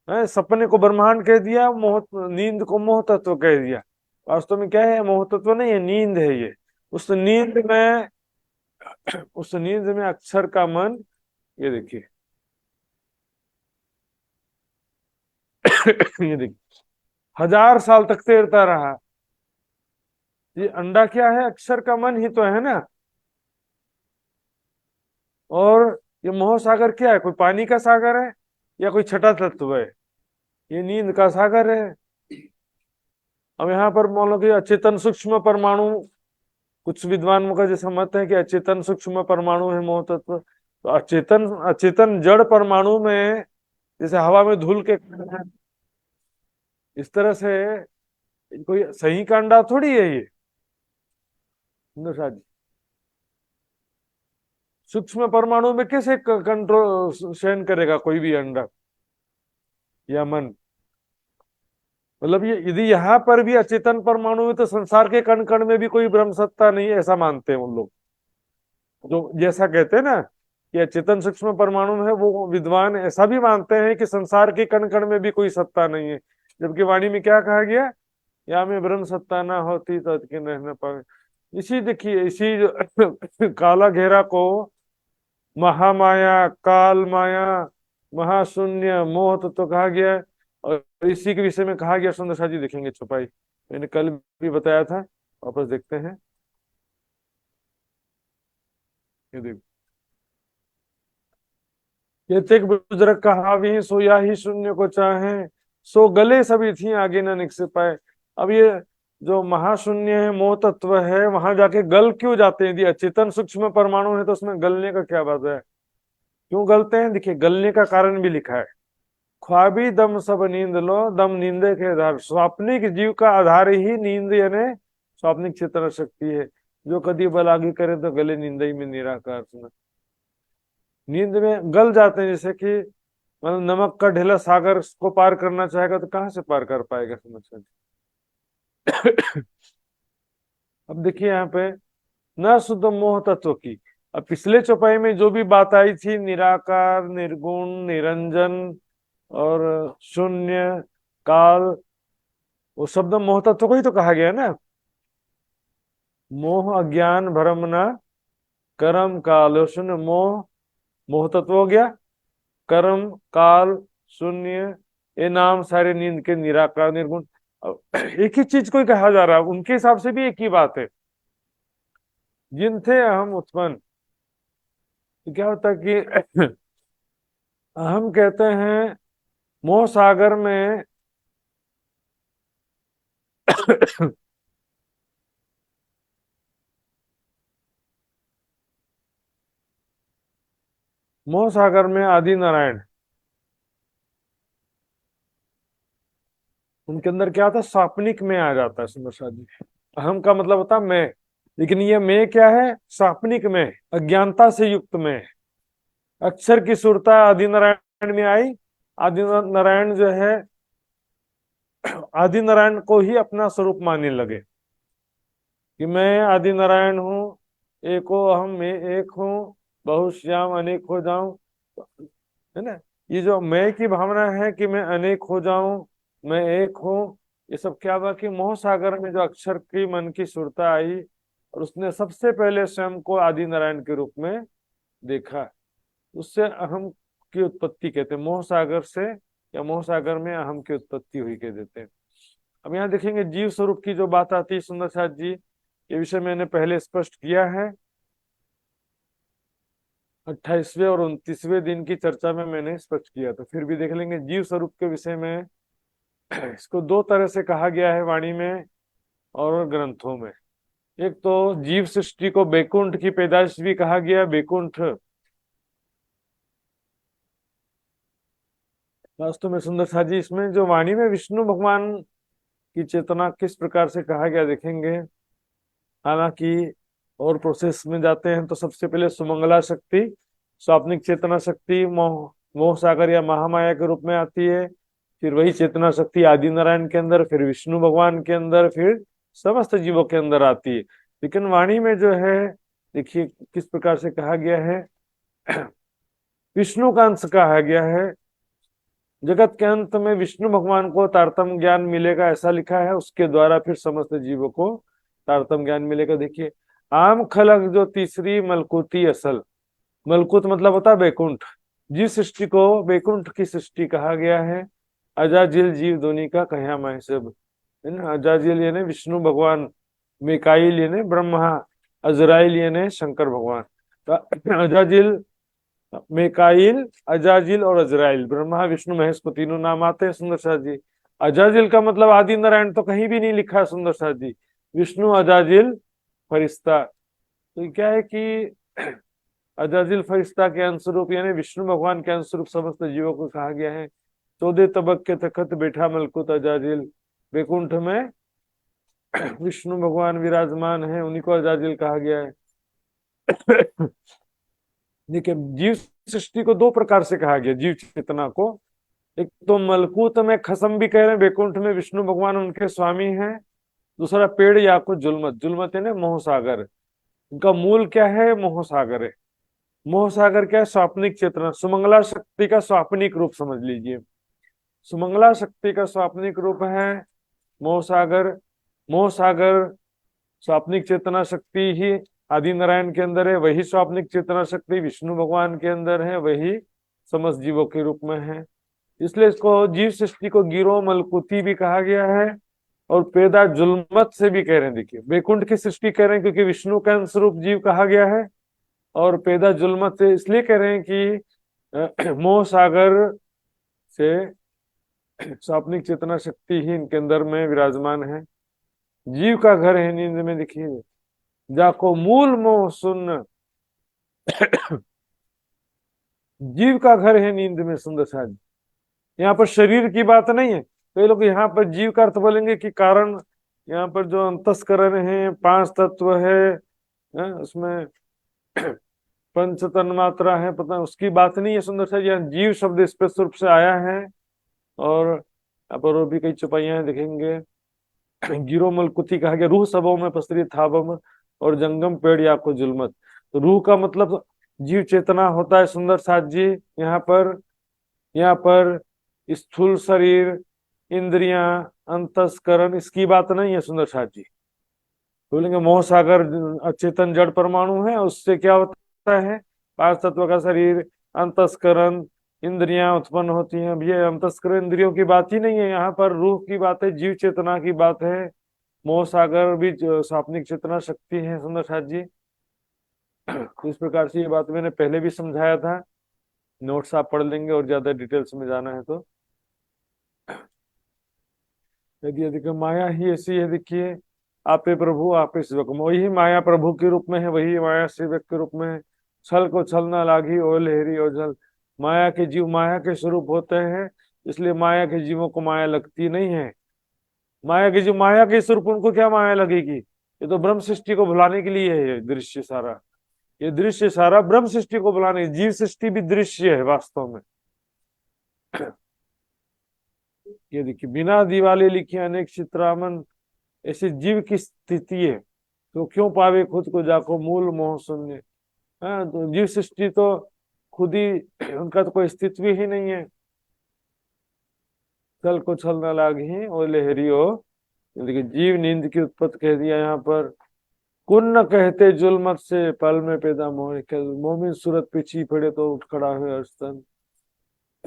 है सपने को ब्रह्मांड कह दिया, मोह नींद को मोह तत्व कह दिया। वास्तव में क्या है? मोह तत्व नहीं है, नींद है ये। उस नींद में उस नींद में अक्षर का मन, ये देखिए ये देखिए 1000 साल तक तैरता रहा। ये अंडा क्या है? अक्षर का मन ही तो है ना। और ये मोह सागर क्या है? कोई पानी का सागर है या कोई छठा तत्व है? ये नींद का सागर है। अब यहाँ पर मान लो कि अचेतन सूक्ष्म परमाणु, कुछ विद्वानों का जैसा मत है कि अचेतन सूक्ष्म परमाणु है मोह तत्व। तो अचेतन अचेतन जड़ परमाणु में जैसे हवा में धूल के कण हैं, इस तरह से कोई सही का अंडा थोड़ी है ये जी। सूक्ष्म परमाणु में कैसे कंट्रोल शयन करेगा कोई भी अंडा या मन? मतलब ये यदि यहाँ पर भी अचेतन परमाणु में, तो संसार के कण कण में भी कोई ब्रह्म सत्ता नहीं है, ऐसा मानते हैं उन लोग। जो जैसा कहते हैं ना कि अचेतन सूक्ष्म परमाणु में है, वो विद्वान ऐसा भी मानते हैं कि संसार के कण कण में भी कोई सत्ता नहीं है। जबकि वाणी में क्या कहा गया? या में ब्रह्म सत्ता ना होती तो अतकिन रह न पावे। इसी देखिए, इसी काला घेरा को महामाया, काल माया, महाशून्य, मोह तत्व कहा गया है। और इसी के विषय में कहा गया, सुंदर साथ जी देखेंगे छुपाई, मैंने कल भी बताया था, वापस देखते हैं। ये देखो, ये तेग बुजुर्ग कहा भी सो या ही शून्य को चाहे, सो गले सभी थी आगे न निकस पाए। अब ये जो महाशून्य है, मोह तत्व है, वहां जाके गल क्यों जाते हैं? यदि अचेतन सूक्ष्म परमाणु है तो उसमें गलने का क्या बात है? क्यों गलते हैं? देखिए गलने का कारण भी लिखा है। ख्वाबी दम सब नींद लो, दम नींदे के आधार। स्वाप्निक जीव का आधार ही नींद यानी स्वाप्निक चेतना शक्ति है। जो कभी बल आगे करे तो गले नींद में निराकार सुना। नींद में गल जाते हैं, जैसे कि मतलब नमक का ढेला सागर को पार करना चाहेगा तो कहाँ से पार कर पाएगा? समझ। अब देखिए यहाँ पे न शुद्ध मोह तत्व की। अब पिछले चौपाई में जो भी बात आई थी, निराकार, निर्गुण, निरंजन और शून्य, काल, वो शब्द मोह तत्व को ही तो कहा गया ना। मोह अज्ञान भ्रम न कर्म काल शून्य। मोह मोह तत्व हो गया, कर्म काल शून्य, ये नाम सारे नींद के निराकार निर्गुण। एक ही चीज को ही कहा जा रहा है, उनके हिसाब से भी एक ही बात है। जिन थे अहम उत्पन्न, तो क्या होता है कि अहम कहते हैं मोह सागर में मोह सागर में आदि नारायण, उनके अंदर क्या था? स्वाप्निक में आ जाता है सुंदर साथ जी। अहम का मतलब होता है मैं, लेकिन ये मैं क्या है? स्वाप्निक में, अज्ञानता से युक्त में। अक्षर की सुरता आदि नारायण में आई। आदि नारायण जो है आदि नारायण को ही अपना स्वरूप मानने लगे कि मैं आदि नारायण हूँ, एको अहम, मैं एक हूँ, बहुश्याम अनेक हो जाऊं, है ना। ये जो मैं की भावना है कि मैं अनेक हो जाऊं, मैं एक हूँ, ये सब क्या हुआ कि मोह सागर में जो अक्षर की मन की सुरता आई और उसने सबसे पहले स्वयं को आदि नारायण के रूप में देखा। उससे अहम की उत्पत्ति कहते हैं, मोह सागर से या मोह सागर में अहम की उत्पत्ति हुई कह देते हैं। अब यहाँ देखेंगे जीव स्वरूप की जो बात आती है सुंदर साथ जी, ये विषय मैंने पहले स्पष्ट किया है। 28वें और 29वें दिन की चर्चा में मैंने स्पष्ट किया, तो फिर भी देख लेंगे जीव स्वरूप के विषय में। इसको दो तरह से कहा गया है वाणी में और ग्रंथों में। एक तो जीव सृष्टि को बैकुंठ की पैदाइश भी कहा गया, बैकुंठ। वास्तव में सुंदर साथ जी, इसमें जो वाणी में विष्णु भगवान की चेतना किस प्रकार से कहा गया देखेंगे। हालांकि और प्रोसेस में जाते हैं तो सबसे पहले सुमंगला शक्ति, स्वाप्निक चेतना शक्ति मोह सागर या महामाया के रूप में आती है। फिर वही चेतना शक्ति आदि नारायण के अंदर, फिर विष्णु भगवान के अंदर, फिर समस्त जीवों के अंदर आती है। लेकिन वाणी में जो है देखिए किस प्रकार से कहा गया है। विष्णु का अंश कहा गया है। जगत के अंत में विष्णु भगवान को तारतम्य ज्ञान मिलेगा ऐसा लिखा है, उसके द्वारा फिर समस्त जीवों को तारतम्य ज्ञान मिलेगा। देखिए आम खलक जो तीसरी मलकुती असल, मलकुत मतलब होता है बैकुंठ। जिस सृष्टि को बैकुंठ की सृष्टि कहा गया है, अजाजिल जीव दोनी का कह्या मैं सब, है ना। अजाजिल यानी विष्णु भगवान, मिकाइल यानी ब्रह्मा, अजराइल यानी शंकर भगवान। तो अजाजिल, मिकाइल, अजाजिल और अजराइल, ब्रह्मा विष्णु महेश को तीनों नाम आते हैं सुंदर साथ जी। अजाजिल का मतलब आदि नारायण तो कहीं भी नहीं लिखा है सुंदर साथ जी। विष्णु अजाजिल फरिश्ता, तो क्या है कि अजाजिल फरिश्ता के अंशरूप यानी विष्णु भगवान के अंशरूप समस्त जीवों को कहा गया है। 14 तबक के तखत बैठा मलकुत अजाजिल, बैकुंठ में विष्णु भगवान विराजमान है, उन्हीं को अजाजिल कहा गया है। देखिए जीव सृष्टि को दो प्रकार से कहा गया जीव चेतना को। एक तो मलकूत में खसम भी कह रहे हैं, बैकुंठ में विष्णु भगवान उनके स्वामी हैं। दूसरा पेड़ या कुछ जुलमत, जुलमत है ना मोह सागर, उनका मूल क्या है, मोह सागर है। मोह सागर क्या है, स्वाप्निक चेतना, सुमंगला शक्ति का स्वाप्निक रूप समझ लीजिए। सुमंगला शक्ति का स्वाप्निक रूप है मोह सागर। मोह सागर स्वाप्निक चेतना शक्ति ही आदि नारायण के अंदर है, वही स्वाप्निक चेतना शक्ति विष्णु भगवान के अंदर है, वही समस्त जीवों के रूप में है। इसलिए इसको जीव सृष्टि को गिरो मलकुती भी कहा गया है और पैदा जुल्मत से भी कह रहे हैं। देखिए बैकुंठ की सृष्टि कह रहे हैं क्योंकि विष्णु का अंशरूप जीव कहा गया है, और पैदा जुल्मत से इसलिए कह रहे हैं कि मोह सागर से स्वाप्निक चेतना शक्ति ही इनके अंदर में विराजमान है। जीव का घर है नींद में, देखिए जाको मूल मोह सुन, जीव का घर है नींद में सुंदर साथ। यहाँ पर शरीर की बात नहीं है, कई लोग यहाँ पर जीव का अर्थ बोलेंगे कि कारण यहाँ पर जो अंतस्करण है, 5 तत्व है, उसमें पंच तन्मात्रा है, पता उसकी बात नहीं है सुंदर साथ। यहाँ जीव शब्द स्पष्ट रूप से आया है और यहाँ पर भी कई चौपाइयां देखेंगे। गिरो मलकुती कहा गया, रूह सबों में पसरी थाबम और जंगम पेड़ या को जुलमत। तो रूह का मतलब जीव चेतना होता है सुंदर साथ जी। यहाँ पर स्थूल शरीर, इंद्रियां, अंतस्करण, इसकी बात नहीं है सुंदर साथ जी। बोलेंगे मोह सागर अचेतन जड़ परमाणु है, उससे क्या होता है, 5 तत्व का शरीर, अंतस्करण, इंद्रियां उत्पन्न होती हैं। अब ये अंतस्करण इंद्रियों की बात ही नहीं है, यहाँ पर रूह की बात है, जीव चेतना की बात है। मोह सागर भी स्वाप्निक चेतना शक्ति है सुंदर साथ जी। इस प्रकार से ये बात मैंने पहले भी समझाया था, नोट्स आप पढ़ लेंगे और ज्यादा डिटेल्स में जाना है तो। यदि देखिए माया ही ऐसी है, देखिए आपे प्रभु आपे सेवक, वही माया प्रभु के रूप में है, वही माया सेवक के रूप में है। छल को छल ना लागी ओ लहरी ओ जल, माया के जीव माया के स्वरूप होते हैं, इसलिए माया के जीवों को माया लगती नहीं है। माया के जीव माया के स्वरूप, उनको क्या माया लगेगी, ये तो ब्रह्म सृष्टि को भुलाने के लिए है ये दृश्य सारा। ये दृश्य सारा ब्रह्म सृष्टि को बुलाने, जीव सृष्टि भी दृश्य है वास्तव में। ये देखिए, बिना दिवाले लिखे अनेक चित्रामन, ऐसे जीव की स्थिति है, तो क्यों पावे खुद को जाको मूल मोह शून्य। हाँ, तो जीव सृष्टि तो खुद ही, उनका तो कोई अस्तित्व ही नहीं है। कल को छल न लागे ओ लहरी हो। देखिए, जीव नींद की उत्पत्ति कह दिया यहाँ पर। कुन्न कहते जुल्मत से पल में पैदा मोह, मोमिन सूरत पीछी पड़े तो उठ खड़ा है अरस्तन।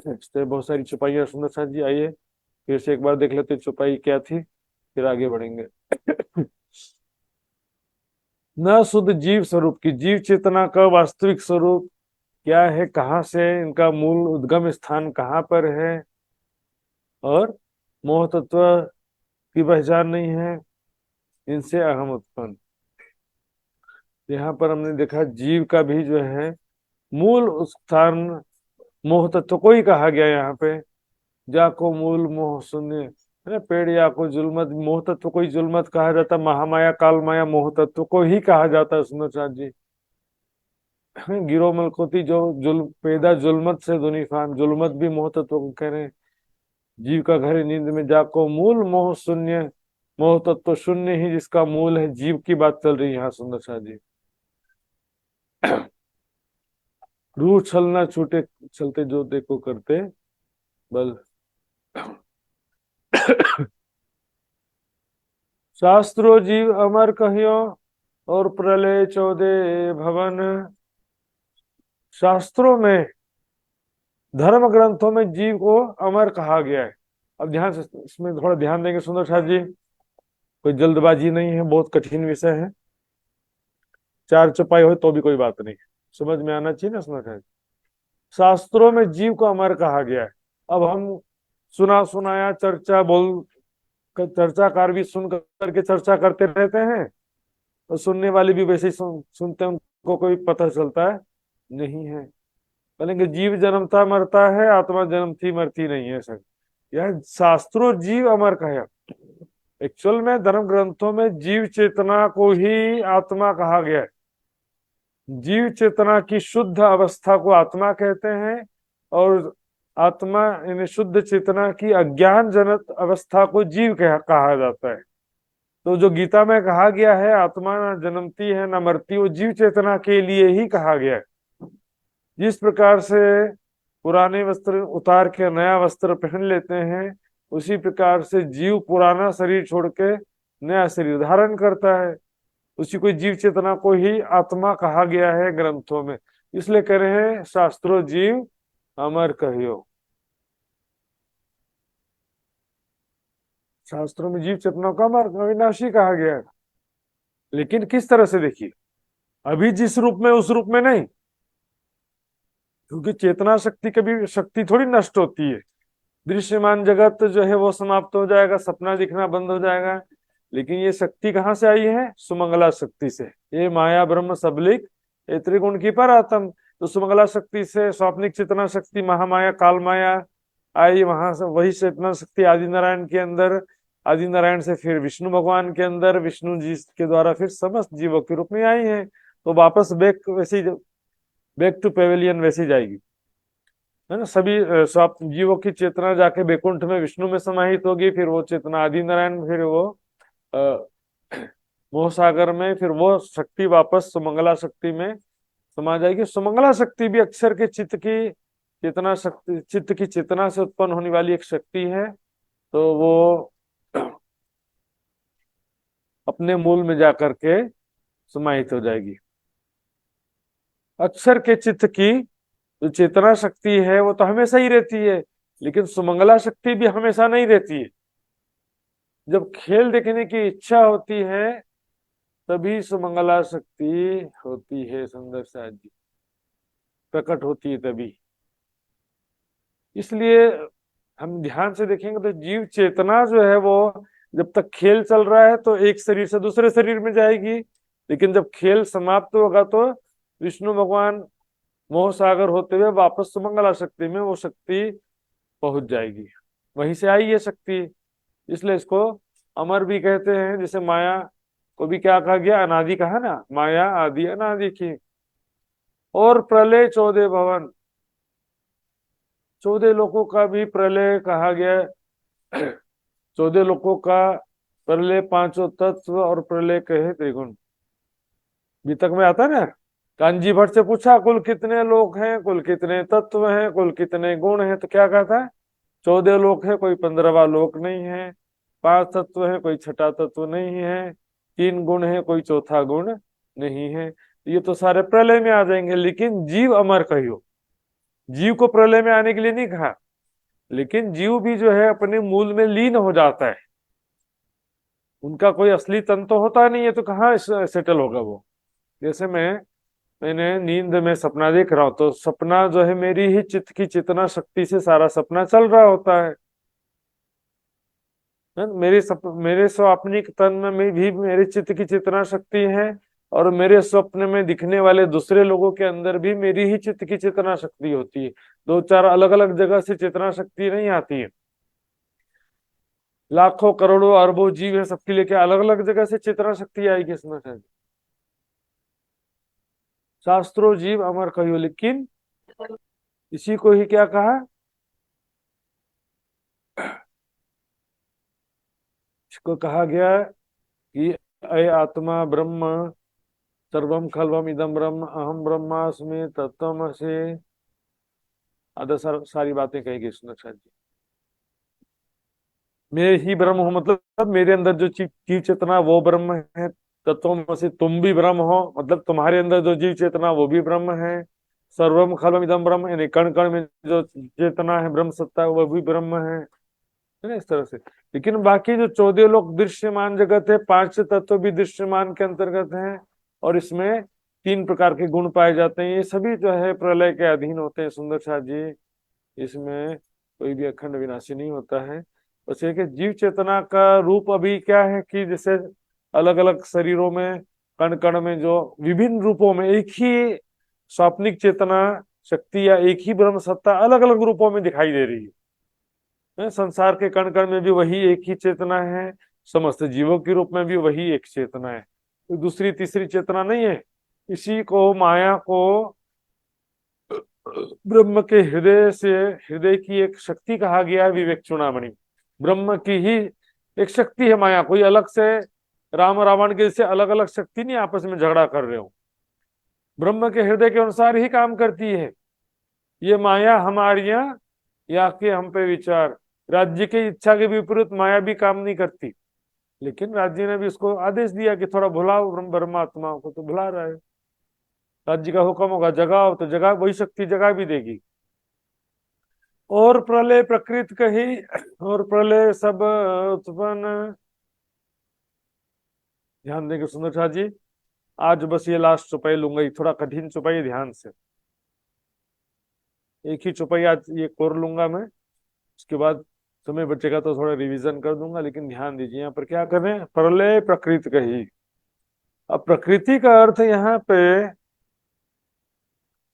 इस तरह बहुत सारी छुपाइयां सुंदर साथ जी। आइए फिर से एक बार देख लेते छुपाई क्या थी, फिर आगे बढ़ेंगे। न शुद्ध जीव स्वरूप की, जीव चेतना का वास्तविक स्वरूप क्या है, कहाँ से इनका मूल उद्गम स्थान कहाँ पर है, और मोह तत्व की पहचान नहीं है, इनसे अहम उत्पन्न। यहाँ पर हमने देखा जीव का भी जो है मूल स्थान मोह तत्व को ही कहा गया। यहाँ पे जाको मूल मोह शून्य है, पेड़ या को जुल्मत, मोह तत्व को ही जुल्मत कहा जाता, महामाया काल माया मोह तत्व को ही कहा जाता है सुंदर साथ जी। गिरो मलकोती जो पैदा जुल्मत से दुनी फान, जुल्मत भी मोह तत्व को कह रहे हैं। जीव का घर नींद में जाको मूल मोह शून्य, मोह तत्व शून्य ही जिसका मूल है, जीव की बात चल रही है यहाँ सुंदर साथ जी। रूह छलना छूटे चलते जो देखो करते बल। शास्त्रो जीव अमर कहियो और प्रलय 14 भवन। शास्त्रों में, धर्म ग्रंथों में जीव को अमर कहा गया है। अब ध्यान से इसमें थोड़ा ध्यान देंगे सुंदर साथ जी, कोई जल्दबाजी नहीं है, बहुत कठिन विषय है। 4 चौपाई हो तो भी कोई बात नहीं, समझ में आना चाहिए ना सुंदर साथ जी। शास्त्रों में जीव को अमर कहा गया है। अब हम सुना सुनाया चर्चाकार भी सुन करके चर्चा करते रहते हैं, और सुनने वाले भी वैसे ही सुनते हैं, उनको कोई पता चलता है नहीं है। बोलेंगे जीव जन्मता मरता है, आत्मा जन्मती मरती नहीं है सर। यह शास्त्रों जीव अमर कहा। एक्चुअल में धर्म ग्रंथों में जीव चेतना को ही आत्मा कहा गया है। जीव चेतना की शुद्ध अवस्था को आत्मा कहते हैं, और आत्मा यानी शुद्ध चेतना की अज्ञान जनक अवस्था को जीव कहा जाता है। तो जो गीता में कहा गया है आत्मा न जन्मती है न मरती, वो जीव चेतना के लिए ही कहा गया है। जिस प्रकार से पुराने वस्त्र उतार के नया वस्त्र पहन लेते हैं, उसी प्रकार से जीव पुराना शरीर छोड़ के नया शरीर धारण करता है। उसी को जीव चेतना को ही आत्मा कहा गया है ग्रंथों में। इसलिए कह रहे हैं शास्त्रों जीव अमर कहियो। शास्त्रों में जीव चेतना को अमर अविनाशी कहा गया है, लेकिन किस तरह से देखिए, अभी जिस रूप में उस रूप में नहीं, क्योंकि चेतना शक्ति कभी शक्ति थोड़ी नष्ट होती है। दृश्यमान जगत जो है वो समाप्त हो जाएगा, सपना दिखना बंद हो जाएगा, लेकिन ये शक्ति कहाँ से आई है? सुमंगला शक्ति से। ये माया ब्रह्म सबलिक ये त्रिगुण की परात्म, तो सुमंगला शक्ति से स्वाप्निक चेतना शक्ति महामाया काल माया आई, वहां से वही चेतना शक्ति आदि नारायण के अंदर, आदि नारायण से फिर विष्णु भगवान के अंदर, विष्णु जी के द्वारा फिर समस्त जीवों के रूप में आई है। तो वापस बैक टू पेविलियन वैसी जाएगी, है ना। सभी जीवों की चेतना जाके बैकुंठ में विष्णु में समाहित होगी, फिर वो चेतना आदि नारायण, फिर वो मोह सागर में, फिर वो शक्ति वापस सुमंगला शक्ति में समा जाएगी। सुमंगला शक्ति भी अक्षर के चित्त की चेतना शक्ति, चित्त की चेतना से उत्पन्न होने वाली एक शक्ति है। तो वो अपने मूल में जाकर के समाहित हो जाएगी। अक्षर के चित्त की जो चेतना शक्ति है वो तो हमेशा ही रहती है, लेकिन सुमंगला शक्ति भी हमेशा नहीं रहती है। जब खेल देखने की इच्छा होती है तभी सुमंगला शक्ति होती है, सुंदर साथ जी प्रकट होती है तभी। इसलिए हम ध्यान से देखेंगे तो जीव चेतना जो है वो जब तक खेल चल रहा है तो एक शरीर से दूसरे शरीर में जाएगी, लेकिन जब खेल समाप्त होगा तो विष्णु भगवान मोह सागर होते हुए वापस सुमंगला शक्ति में वो शक्ति पहुंच जाएगी। वहीं से आई ये शक्ति, इसलिए इसको अमर भी कहते हैं। जैसे माया को भी क्या कहा गया? अनादि कहा ना, माया आदि अनादि की। और प्रलय 14 भवन, 14 लोकों का भी प्रलय कहा गया। 14 लोकों का प्रलय, पांचों तत्व और प्रलय कहे त्रिगुण। अभी तक में आता है ना। कांजी भट्ट से पूछा कुल कितने लोक हैं, कुल कितने तत्व हैं, कुल कितने गुण हैं, तो क्या कहा था? 14 लोक है, कोई 15वां लोक नहीं है। 5 तत्व है, कोई छठा तत्व नहीं है। 3 गुण है, कोई चौथा गुण नहीं है। ये तो सारे प्रलय में आ जाएंगे, लेकिन जीव अमर कहियो। जीव को प्रलय में आने के लिए नहीं कहा, लेकिन जीव भी जो है अपने मूल में लीन हो जाता है। उनका कोई असली तन तो होता नहीं है, तो कहाँ सेटल होगा वो। जैसे मैंने नींद में सपना देख रहा हूं, तो सपना जो है मेरी ही चित्त की चेतना शक्ति से सारा सपना चल रहा होता है। मेरे स्वाप्निक तन में भी मेरे चित्त की चेतना शक्ति है, और मेरे स्वप्न में दिखने वाले दूसरे लोगों के अंदर भी मेरी ही चित्त की चेतना शक्ति होती है। 2-4 अलग अलग जगह से चेतना शक्ति नहीं आती है। लाखों करोड़ों अरबों जीव है, सबके लिए क्या अलग अलग जगह से चेतना शक्ति आएगी इसमें? शास्त्रों जीव अमर कहियो, लेकिन इसी को ही क्या कहा? इसको कहा गया कि अय आत्मा ब्रह्म, सर्वम खल्वम इदम ब्रह्म, अहम ब्रह्मास्मि तत्त्वमसि। आधा सारी बातें कहेगी सुनक्षा जी। मैं ही ब्रह्म हूं, मतलब मेरे अंदर जो जीव चेतना वो ब्रह्म है। तत्त्वमसि, तुम भी ब्रह्म हो, मतलब तुम्हारे अंदर जो जीव चेतना वो भी ब्रह्म है। सर्वम खल्वम इदम ब्रह्म, यानी कण कण में जो चेतना है, ब्रह्म सत्ता, वो भी ब्रह्म है ना, इस तरह से। लेकिन बाकी जो 14 लोग दृश्यमान जगत है, 5 तत्व भी दृश्यमान के अंतर्गत हैं, और इसमें 3 प्रकार के गुण पाए जाते हैं। ये सभी जो है प्रलय के अधीन होते हैं सुंदर शाह जी। इसमें कोई भी अखंड विनाशी नहीं होता है। बस ये कि जीव चेतना का रूप अभी क्या है कि जैसे अलग अलग शरीरों में, कण कण में जो विभिन्न रूपों में एक ही स्वाप्निक चेतना शक्ति या एक ही ब्रह्म सत्ता अलग अलग रूपों में दिखाई दे रही है। संसार के कण कण में भी वही एक ही चेतना है, समस्त जीवों के रूप में भी वही एक चेतना है, तो दूसरी तीसरी चेतना नहीं है। इसी को माया को ब्रह्म के हृदय से, हृदय की एक शक्ति कहा गया है, विवेक चूड़ामणि। ब्रह्म की ही एक शक्ति है माया, कोई अलग से राम रावण के जैसे अलग अलग शक्ति नहीं आपस में झगड़ा कर रहे हो, ब्रह्म के हृदय के अनुसार ही काम करती है ये माया। हमारिया या के हम पे विचार, राज्य की इच्छा के विपरीत माया भी काम नहीं करती, लेकिन राज्य ने भी उसको आदेश दिया कि थोड़ा भुलाओ ब्रह्मात्माओं को, तो भुला रहा है। राज्य का हुक्म होगा जगाओ, तो जगा, वही शक्ति जगा भी देगी। और प्रलय प्रकृत कही, और प्रलय सब उत्पन्न। ध्यान देंगे सुंदर शाह जी, आज बस ये लास्ट चौपाई लूंगा, ये थोड़ा कठिन चौपाई, ध्यान से एक ही चौपाई आज ये कोर लूंगा मैं, उसके बाद समय बचेगा तो थोड़ा रिवीजन कर दूंगा। लेकिन ध्यान दीजिए यहाँ पर क्या कर रहे हैं, प्रलय प्रकृति कही। अब प्रकृति का अर्थ यहाँ पे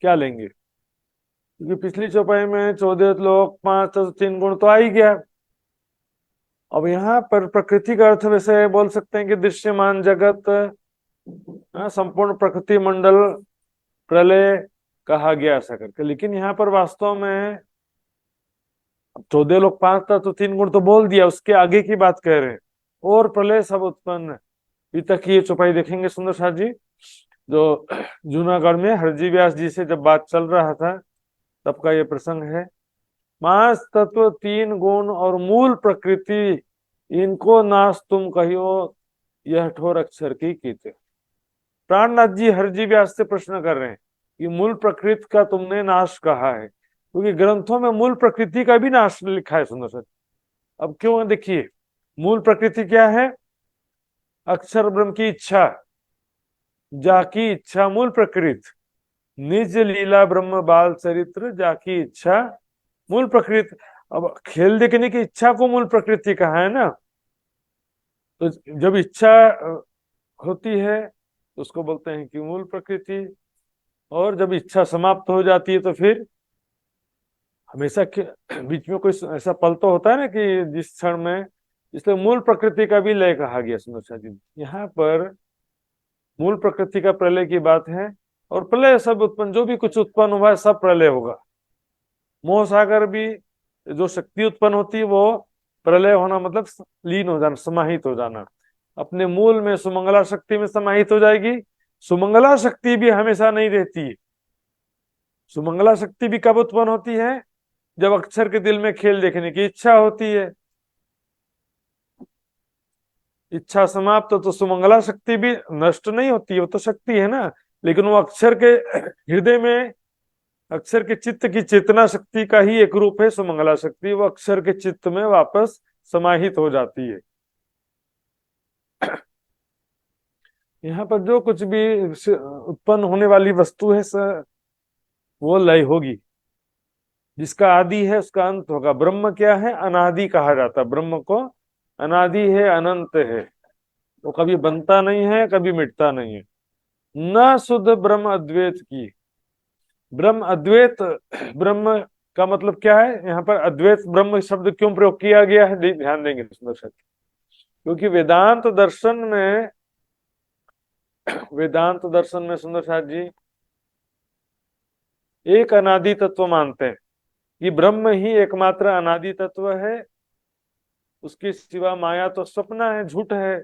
क्या लेंगे, क्योंकि पिछली चौपाई में 14 लोक, 5 तत्व, 3 गुण तो आ ही गया। अब यहाँ पर प्रकृति का अर्थ वैसे बोल सकते हैं कि दृश्यमान जगत, संपूर्ण प्रकृति मंडल प्रलय कहा गया ऐसा करके। लेकिन यहाँ पर वास्तव में 14 लोग, 5 तत्व, 3 गुण तो बोल दिया, उसके आगे की बात कह रहे हैं, और प्रलय सब उत्पन्न। अभी तक ये चौपाई देखेंगे सुंदर शाह जी, जो जूनागढ़ में हरजी व्यास जी से जब बात चल रहा था तब का ये प्रसंग है। 5 तत्व, 3 गुण और मूल प्रकृति, इनको नाश तुम कहियो, यह ठोर अक्षर की कीते। प्राणनाथ जी हरजी व्यास से प्रश्न कर रहे हैं कि मूल प्रकृति का तुमने नाश कहा है, क्योंकि ग्रंथों में मूल प्रकृति का भी नाश लिखा है सुंदर सर। अब क्यों, देखिए मूल प्रकृति क्या है, अक्षर ब्रह्म की इच्छा, जाकी इच्छा मूल प्रकृति, निज लीला ब्रह्म बाल चरित्र, जाकी इच्छा मूल प्रकृति। अब खेल देखने की इच्छा को मूल प्रकृति कहा है ना, तो जब इच्छा होती है तो उसको बोलते हैं कि मूल प्रकृति, और जब इच्छा समाप्त हो जाती है तो फिर हमेशा बीच में कोई ऐसा पल तो होता है ना कि जिस क्षण में, इसलिए मूल प्रकृति का भी लय कहा गया सुंदर शाह जी। यहाँ पर मूल प्रकृति का प्रलय की बात है, और प्रलय सब उत्पन्न, जो भी कुछ उत्पन्न हुआ है सब प्रलय होगा। मोह सागर भी जो शक्ति उत्पन्न होती है वो प्रलय होना मतलब लीन हो जाना, समाहित हो जाना, अपने मूल में सुमंगला शक्ति में समाहित हो जाएगी। सुमंगला शक्ति भी हमेशा नहीं रहती है। सुमंगला शक्ति भी कब उत्पन्न होती है? जब अक्षर के दिल में खेल देखने की इच्छा होती है। इच्छा समाप्त तो सुमंगला शक्ति भी नष्ट नहीं होती है, वो तो शक्ति है ना, लेकिन वो अक्षर के हृदय में, अक्षर के चित्त की चेतना शक्ति का ही एक रूप है सुमंगला शक्ति। वो अक्षर के चित्त में वापस समाहित हो जाती है। यहाँ पर जो कुछ भी उत्पन्न होने वाली वस्तु है वो लय होगी। जिसका आदि है उसका अंत होगा। ब्रह्म क्या है? अनादि कहा जाता है। ब्रह्म को अनादि है, अनंत है, वो कभी बनता नहीं है, कभी मिटता नहीं है। न शुद्ध ब्रह्म अद्वैत की। ब्रह्म अद्वैत, ब्रह्म का मतलब क्या है? यहाँ पर अद्वैत ब्रह्म शब्द क्यों प्रयोग किया गया है, ध्यान देंगे सुंदर साथ। क्योंकि वेदांत दर्शन में सुंदर साथ जी एक अनादि तत्व मानते हैं कि ब्रह्म ही एकमात्र अनादि तत्व है। उसके सिवा माया तो स्वप्न है, झूठ है,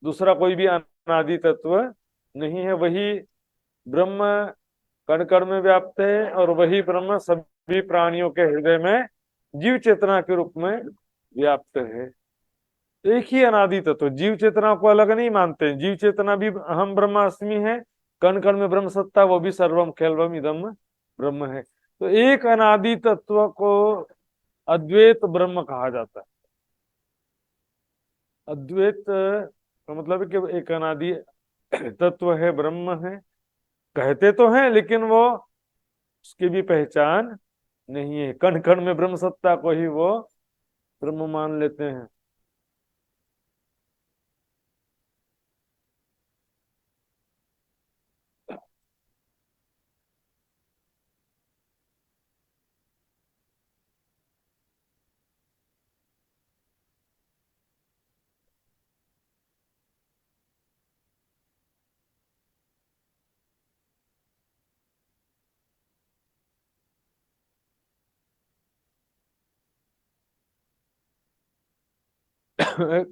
दूसरा कोई भी अनादि तत्व नहीं है। वही ब्रह्म कण कण में व्याप्त है और वही ब्रह्म सभी प्राणियों के हृदय में जीव चेतना के रूप में व्याप्त है। एक ही अनादि तत्व। जीव चेतना को अलग नहीं मानते हैं। जीव चेतना भी हम ब्रह्मास्मि है, कण कण में ब्रह्म सत्ता, वो भी सर्वम खेलवम इदम ब्रह्म है। तो एक अनादि तत्व को अद्वैत ब्रह्म कहा जाता है। अद्वैत का मतलब है कि एक अनादि तत्व है, ब्रह्म है, कहते तो हैं लेकिन वो उसकी भी पहचान नहीं है। कण कण में ब्रह्म सत्ता को ही वो ब्रह्म मान लेते हैं।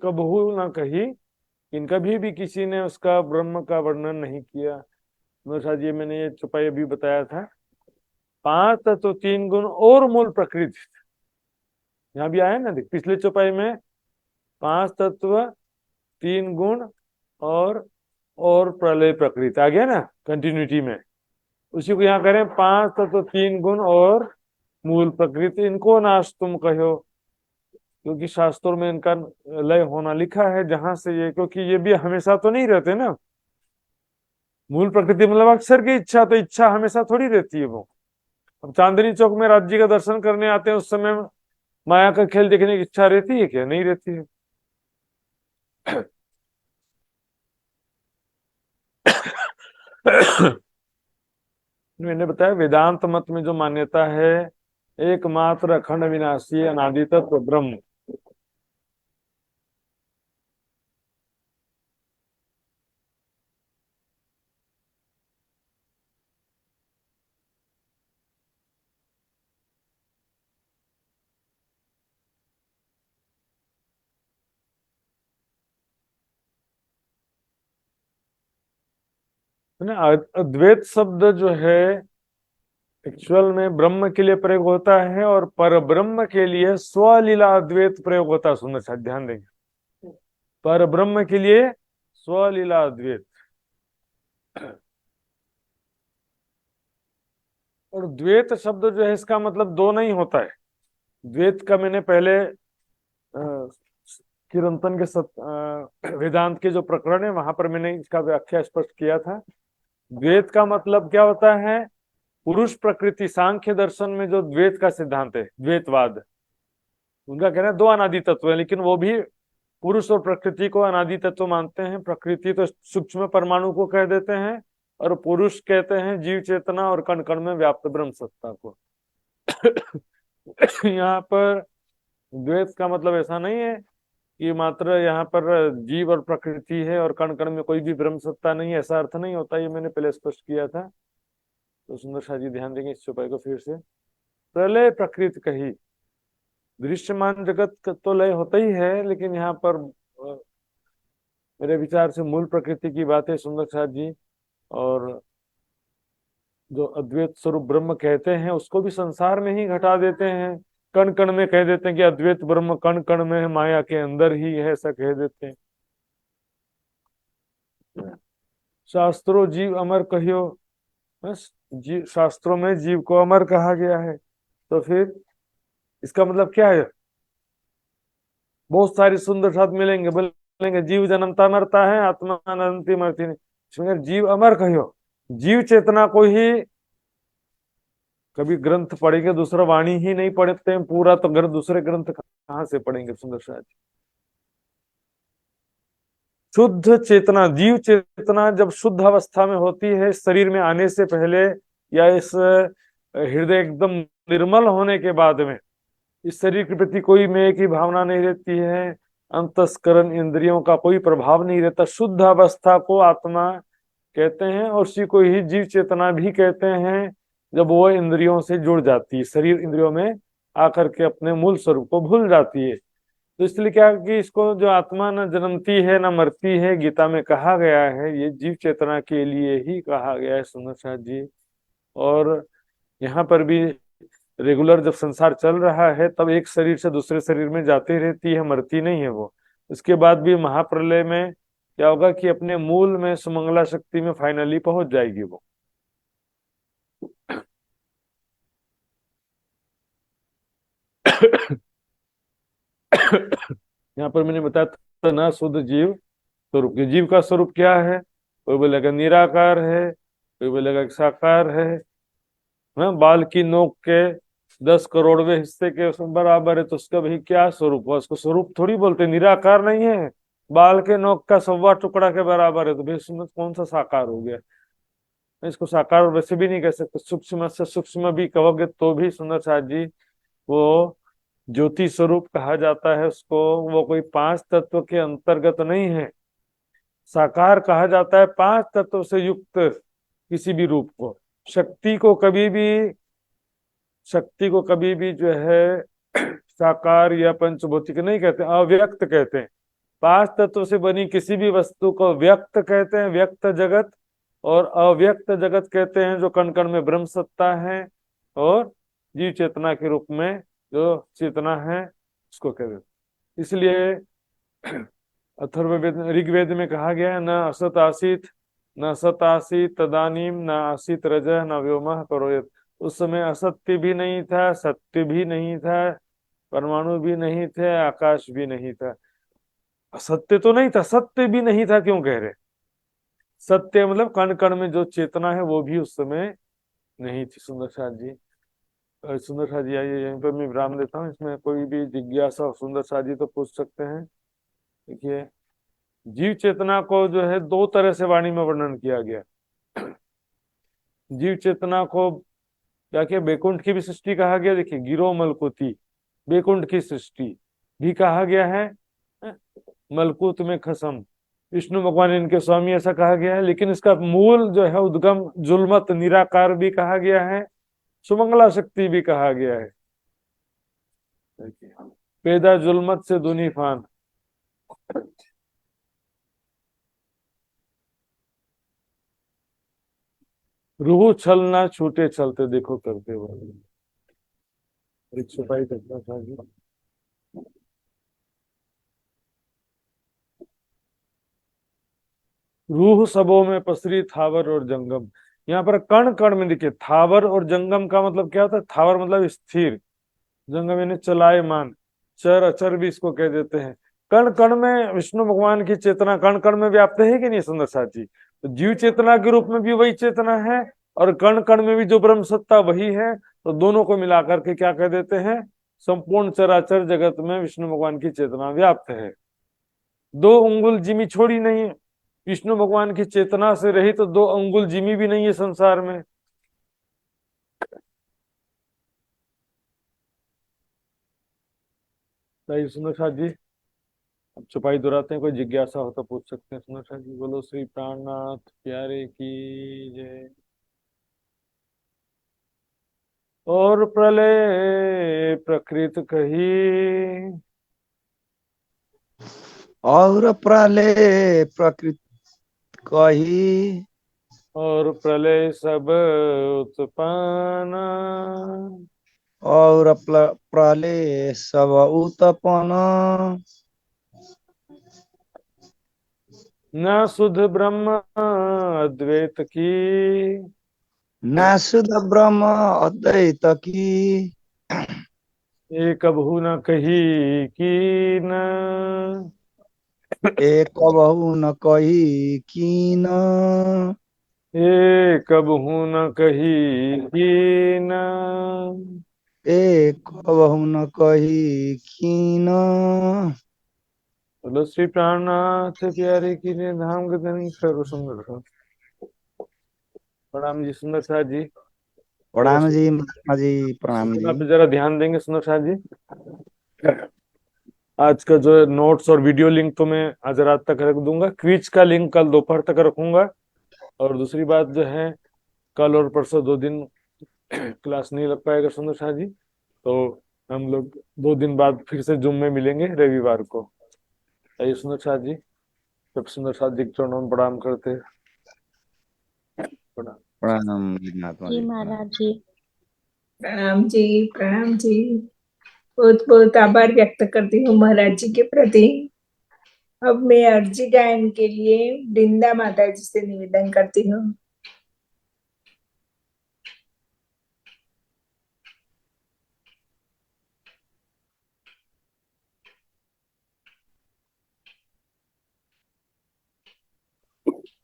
कबहू ना कही, इन कभी भी किसी ने उसका ब्रह्म का वर्णन नहीं किया। मेरे साथ ये मैंने ये चौपाई अभी बताया था। 5 तत्व 3 गुण और मूल प्रकृति, यहाँ भी आया ना, देख पिछले चौपाई में 5 तत्व 3 गुण और प्रलय प्रकृति आ गया ना कंटिन्यूटी में। उसी को यहाँ करें 5 तत्व 3 गुण और मूल प्रकृति, इनको नाश तुम कहो। क्योंकि शास्त्रों में इनका लय होना लिखा है जहां से ये, क्योंकि ये भी हमेशा तो नहीं रहते ना। मूल प्रकृति मतलब अक्षर की इच्छा, तो इच्छा हमेशा थोड़ी रहती है। वो अब चांदनी चौक में राज जी का दर्शन करने आते हैं, उस समय माया का खेल देखने की इच्छा रहती है क्या? नहीं रहती है। मैंने बताया वेदांत मत में जो मान्यता है, एकमात्र अखंड विनाशी अनादि तत्व ब्रह्म। अद्वैत शब्द जो है एक्चुअल में ब्रह्म के लिए प्रयोग होता है और पर ब्रह्म के लिए स्वलीला अद्वैत प्रयोग होता है। सुंदर सा ध्यान देंगे, पर ब्रह्म के लिए स्वलीला अद्वैत। और द्वैत शब्द जो है इसका मतलब दो नहीं होता है। द्वैत का मैंने पहले चिरंतन के वेदांत के जो प्रकरण है वहां पर मैंने इसका व्याख्या स्पष्ट किया था। द्वैत का मतलब क्या होता है? पुरुष प्रकृति। सांख्य दर्शन में जो द्वैत का सिद्धांत है, द्वैतवाद, उनका कहना है 2 अनादि तत्व है, लेकिन वो भी पुरुष और प्रकृति को अनादि तत्व मानते हैं। प्रकृति तो सूक्ष्म परमाणु को कह देते हैं और पुरुष कहते हैं जीव चेतना और कण कण में व्याप्त ब्रह्म सत्ता को। यहाँ पर द्वैत का मतलब ऐसा नहीं है कि मात्र यहाँ पर जीव और प्रकृति है और कण कण में कोई भी ब्रह्म सत्ता नहीं है, ऐसा अर्थ नहीं होता। ये मैंने पहले स्पष्ट किया था। तो सुंदर शाह जी ध्यान देंगे इस चौपाई को फिर से। प्रलय प्रकृति कही, दृश्यमान जगत का तो लय होता ही है, लेकिन यहाँ पर मेरे विचार से मूल प्रकृति की बात है सुंदर शाह जी। और जो अद्वैत स्वरूप ब्रह्म कहते हैं उसको भी संसार में ही घटा देते हैं, कण कण में कह देते हैं कि अद्वैत ब्रह्म कण कण में है, माया के अंदर ही है, ऐसा कह देते हैं। शास्त्रों जीव अमर कहियो, बस जीव, शास्त्रों में जीव को अमर कहा गया है। तो फिर इसका मतलब क्या है? बहुत सारी सुंदर शब्द मिलेंगे, बोलेंगे जीव जन्मता मरता है, आत्मा अनंती मरती नहीं। इसमें जीव अमर कहियो, जीव चेतना को ही कभी ग्रंथ पढ़ेंगे, दूसरा वाणी ही नहीं पढ़ते हैं पूरा, तो दूसरे ग्रंथ कहाँ से पढ़ेंगे सुंदर शाह जी। शुद्ध चेतना, जीव चेतना जब शुद्ध अवस्था में होती है, शरीर में आने से पहले या इस हृदय एकदम निर्मल होने के बाद में, इस शरीर के प्रति कोई मैं की भावना नहीं रहती है, अंतस्करण इंद्रियों का कोई प्रभाव नहीं रहता। शुद्ध अवस्था को आत्मा कहते हैं और उसी को ही जीव चेतना भी कहते हैं, जब वो इंद्रियों से जुड़ जाती है, शरीर इंद्रियों में आकर के अपने मूल स्वरूप को भूल जाती है। तो इसलिए क्या कि इसको जो आत्मा न जन्मती है न मरती है, गीता में कहा गया है, ये जीव चेतना के लिए ही कहा गया है सुंदर शाह जी। और यहाँ पर भी रेगुलर जब संसार चल रहा है तब एक शरीर से दूसरे शरीर में जाती रहती है, मरती नहीं है वो। उसके बाद भी महाप्रलय में क्या होगा कि अपने मूल में सुमंगला शक्ति में फाइनली पहुंच जाएगी वो। यहाँ पर मैंने बताया था ना शुद्ध जीव स्वरूप, जीव का स्वरूप क्या है? कोई बोलेगा निराकार है, कोई बोलेगा साकार है। हाँ, बाल की नोक के 10 करोड़वें हिस्से के बराबर है, तो उसका भाई क्या स्वरूप है? उसको स्वरूप थोड़ी बोलते, निराकार नहीं है। बाल के नोक का 1.25 टुकड़ा के बराबर है, तो भाई इसमें कौन सा साकार हो गया? इसको साकार वैसे भी नहीं कह सकते, सूक्ष्म से सूक्ष्म भी कहोगे तो भी सुंदर शाह जी वो ज्योति स्वरूप कहा जाता है उसको। वो कोई 5 तत्व के अंतर्गत नहीं है। साकार कहा जाता है 5 तत्व से युक्त किसी भी रूप को। शक्ति को कभी भी जो है साकार या पंचभौतिक नहीं कहते, अव्यक्त कहते हैं। 5 तत्व से बनी किसी भी वस्तु को व्यक्त कहते हैं, व्यक्त जगत। और अव्यक्त जगत कहते हैं जो कण कण में ब्रह्म सत्ता है, और जीव चेतना के रूप में जो चेतना है उसको कहते हैं। इसलिए अथर्ववेद ऋग्वेद में कहा गया है, न असत आसीत, न सत आसीत तदानीम, न आसीत रजः न व्योमः करोयत। उस समय असत्य भी नहीं था, सत्य भी नहीं था, परमाणु भी नहीं थे, आकाश भी नहीं था। असत्य तो नहीं था, सत्य भी नहीं था क्यों कह रहे? सत्य मतलब कण कण में जो चेतना है वो भी उस समय नहीं थी सुंदर शाह जी। सुंदर शाह जी आइए, यहीं पर मैं विराम देता हूँ। इसमें कोई भी जिज्ञासा हो सुंदर शाह जी तो पूछ सकते हैं। देखिए, जीव चेतना को जो है 2 तरह से वाणी में वर्णन किया गया। जीव चेतना को क्या किया? बैकुंठ की भी सृष्टि कहा गया। देखिए, गिरो मलकुती, बैकुंठ की सृष्टि भी कहा गया है, मलकुत में खसम, विष्णु भगवान इनके स्वामी ऐसा कहा गया है। लेकिन इसका मूल जो है उद्गम जुलमत निराकार भी कहा गया है, सुमंगला शक्ति भी कहा गया है। पैदा जुलमत से दुनी फान, रूह छलना छूटे चलते देखो करते वाले। 122 करता था जी। रूह सबों में पसरी थावर और जंगम। यहाँ पर कण कण में देखिए, थावर और जंगम का मतलब क्या होता है? थावर मतलब स्थिर, जंगम यानी चलायमान, चर अचर भी इसको कह देते हैं। कण कण में विष्णु भगवान की चेतना कण कण में व्याप्त है कि नहीं सुंदर साथ जी? तो जीव चेतना के रूप में भी वही चेतना है, और कण कण में भी जो ब्रह्म सत्ता वही है। तो दोनों को मिलाकर के क्या कह देते हैं? संपूर्ण चराचर जगत में विष्णु भगवान की चेतना व्याप्त है। 2 अंगुल जिमी छोड़ी नहीं है, विष्णु भगवान की चेतना से रही तो 2 अंगुल जिमी भी नहीं है संसार में। सही सुंदर साथ जी, अब चुपाई दोहराते हैं, कोई जिज्ञासा हो तो पूछ सकते हैं सुंदर साथ जी। बोलो श्री प्राणनाथ प्यारे की जय। और प्रलय प्रकृत कही, और प्रलय प्रकृति कही, और प्रलय सब उत्पन्न, और प्रलय सब उत्पन्न, न शुद्ध ब्रह्म अद्वैत की, ना शुद्ध ब्रह्म अद्वैत की, एक भू न कही कीन, एक बहु न कही कीन, एक भू न कही कीन, एक बहु न कही कीन। बोलो श्री प्राणनाथ प्यारे की ने धाम गदनी सर्व सुंदर सा। प्रणाम जी सुंदर साथ जी। तो प्रणाम जी महात्मा जी, प्रणाम जी। सूचना पे जरा ध्यान देंगे सुंदर साथ जी। आज का जो नोट्स और वीडियो लिंक तो मैं आज रात तक रख दूंगा, क्विज का लिंक कल दोपहर तक रखूंगा। और दूसरी बात जो है, कल और परसों 2 दिन क्लास नहीं लग पाएगा सुंदर शाह जी, तो हम लोग 2 दिन बाद फिर से जूम में मिलेंगे रविवार को। आइए सुंदर शाह जी, सब सुंदर शाह जी के चरणों में प्रणाम करते हैं। प्रणाम। प्रणाम जी महात्मा जी जी, प्रणाम। महाराज जी। प्रणाम जी, प्रणाम जी। बहुत बहुत आभार व्यक्त करती हूँ महाराज जी के प्रति। अब मैं अर्जी गायन के लिए वृंदा माता जी से निवेदन करती हूँ।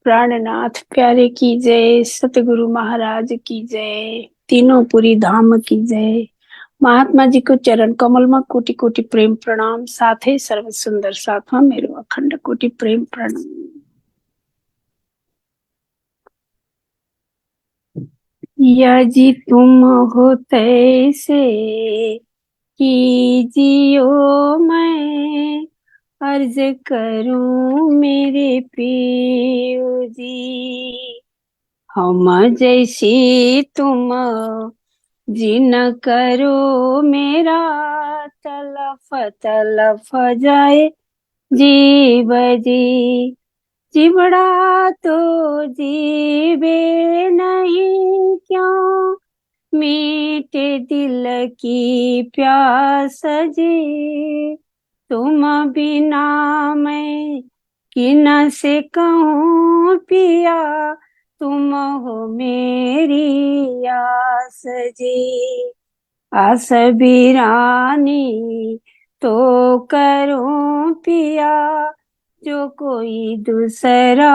प्राणनाथ प्यारे की जय, सतगुरु महाराज की जय, तीनों पुरी धाम की जय। महात्मा जी को चरण कमल में कोटि कोटि प्रेम प्रणाम, साथ ही सर्व सुंदर साथवा मेरो अखंड कोटि प्रेम प्रणाम। यदि तुम हो तैसे कीजियो, मैं अर्ज करूं मेरे पियो जी। हम जैसी तुम जिन करो मेरा, तलफ तलफ जाए जीव जी। जिबड़ा तो जीवे नहीं क्यों, मीठे दिल की प्यास जी। तुम बिना मैं किन से कहूँ पिया, तुम हो मेरी आस जी। आस बिरानी तो करूं पिया, जो कोई दूसरा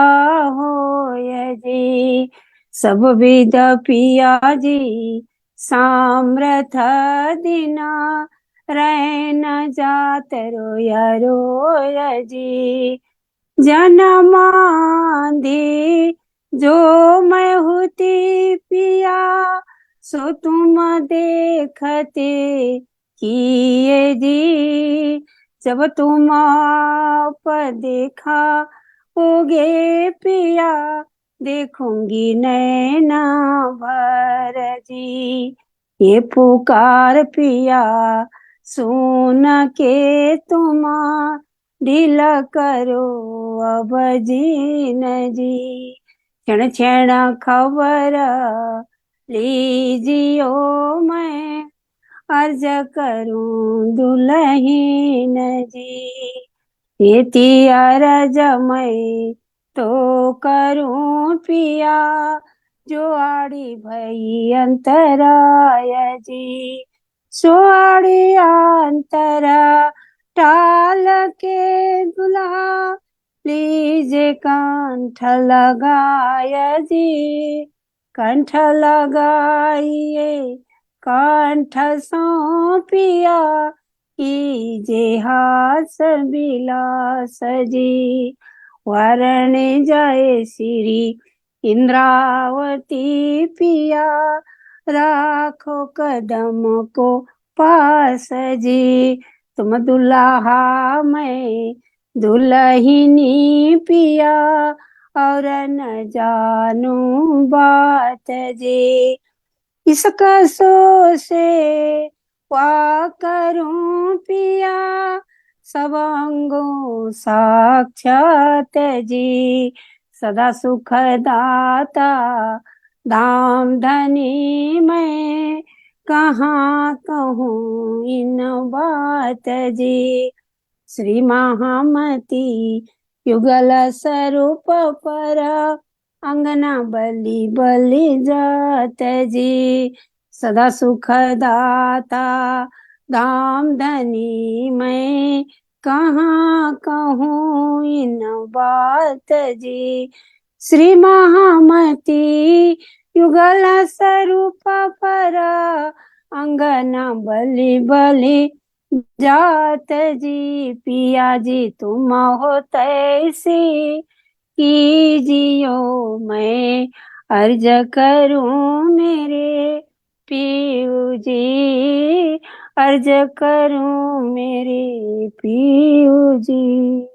हो जी। सब विद पिया जी सामर्थ दिना, रह न जात रोया रोया जी। जन्मांधी जो मैं होती पिया, सो तुम देखते किए जी। जब तुम आप देखा होगे पिया, देखूंगी नैना भर जी। ये पुकार पिया सुन के तुम, ढीला करो अब जीन जी। क्षण क्षण खबर लीजियो, मैं अर्ज करूं दुल्हीन जी। ये अरज मैं तो करूं पिया, जो आड़ी भई अंतराय जी। सो आड़ी अंतरा टाल के दुल्हा, लीजे कंठ लगाय जी। कंठ लगाइए कंठ सौंपिया, कीजे हास बिलास जी। वरण जय श्री इंद्रावती पिया, राखो कदम को पास जी। तुम दुल्हा मैं दुल्हिनी पिया, और न जानू बात जी। इस कसो से वा करूं पिया, सब अंगों साक्षात जी। सदा सुख दाता धाम धनी, मैं कहाँ कहूँ इन बात जी। श्री महामती युगल स्वरूप पर, अंगना बलि बलि जात जी। सदा सुख दाता धाम धनी, मैं कहाँ कहूँ इन बात जी। श्री महामती युगल स्वरूप पर, अंगना बलि बलि जात जी। पिया जी तुम हो तैसी कीजियो, मैं अर्ज करूं मेरे पीयू जी। अर्ज करूं मेरे पीयू जी।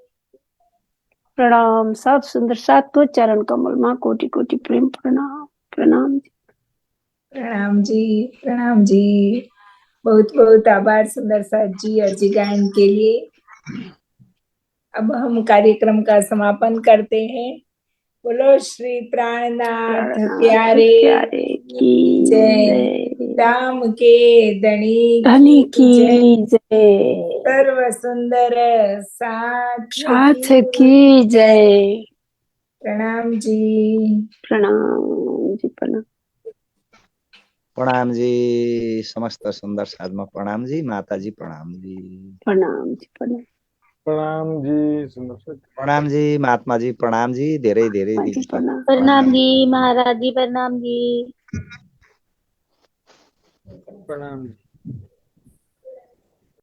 प्रणाम। सब सुंदर साथ को चरण कमल माँ कोटि कोटि प्रेम प्रणाम। प्रणाम जी। प्रणाम जी। प्रणाम जी। बहुत बहुत आभार सुंदर साथ जी अर्जी गायन के लिए। अब हम कार्यक्रम का समापन करते हैं। बोलो श्री प्राणनाथ प्यारे प्यारे की जय। जय। दाम के धनी धनी की जय। की जय। सर्व सुंदर साथ साथ की की जय। प्रणाम जी। प्रणाम जी। प्रणाम। प्रणाम जी। समस्त सुंदर साधमा प्रणाम जी। माता जी प्रणाम जी। प्रणाम जी। प्रणाम। प्रणाम जी सुंदर साथी। प्रणाम जी महात्मा जी प्रणाम जी। धेरै धेरै माँ जी दिदी प्रणाम। प्रणाम जी महाराज जी, प्रणाम जी। प्रणाम जी।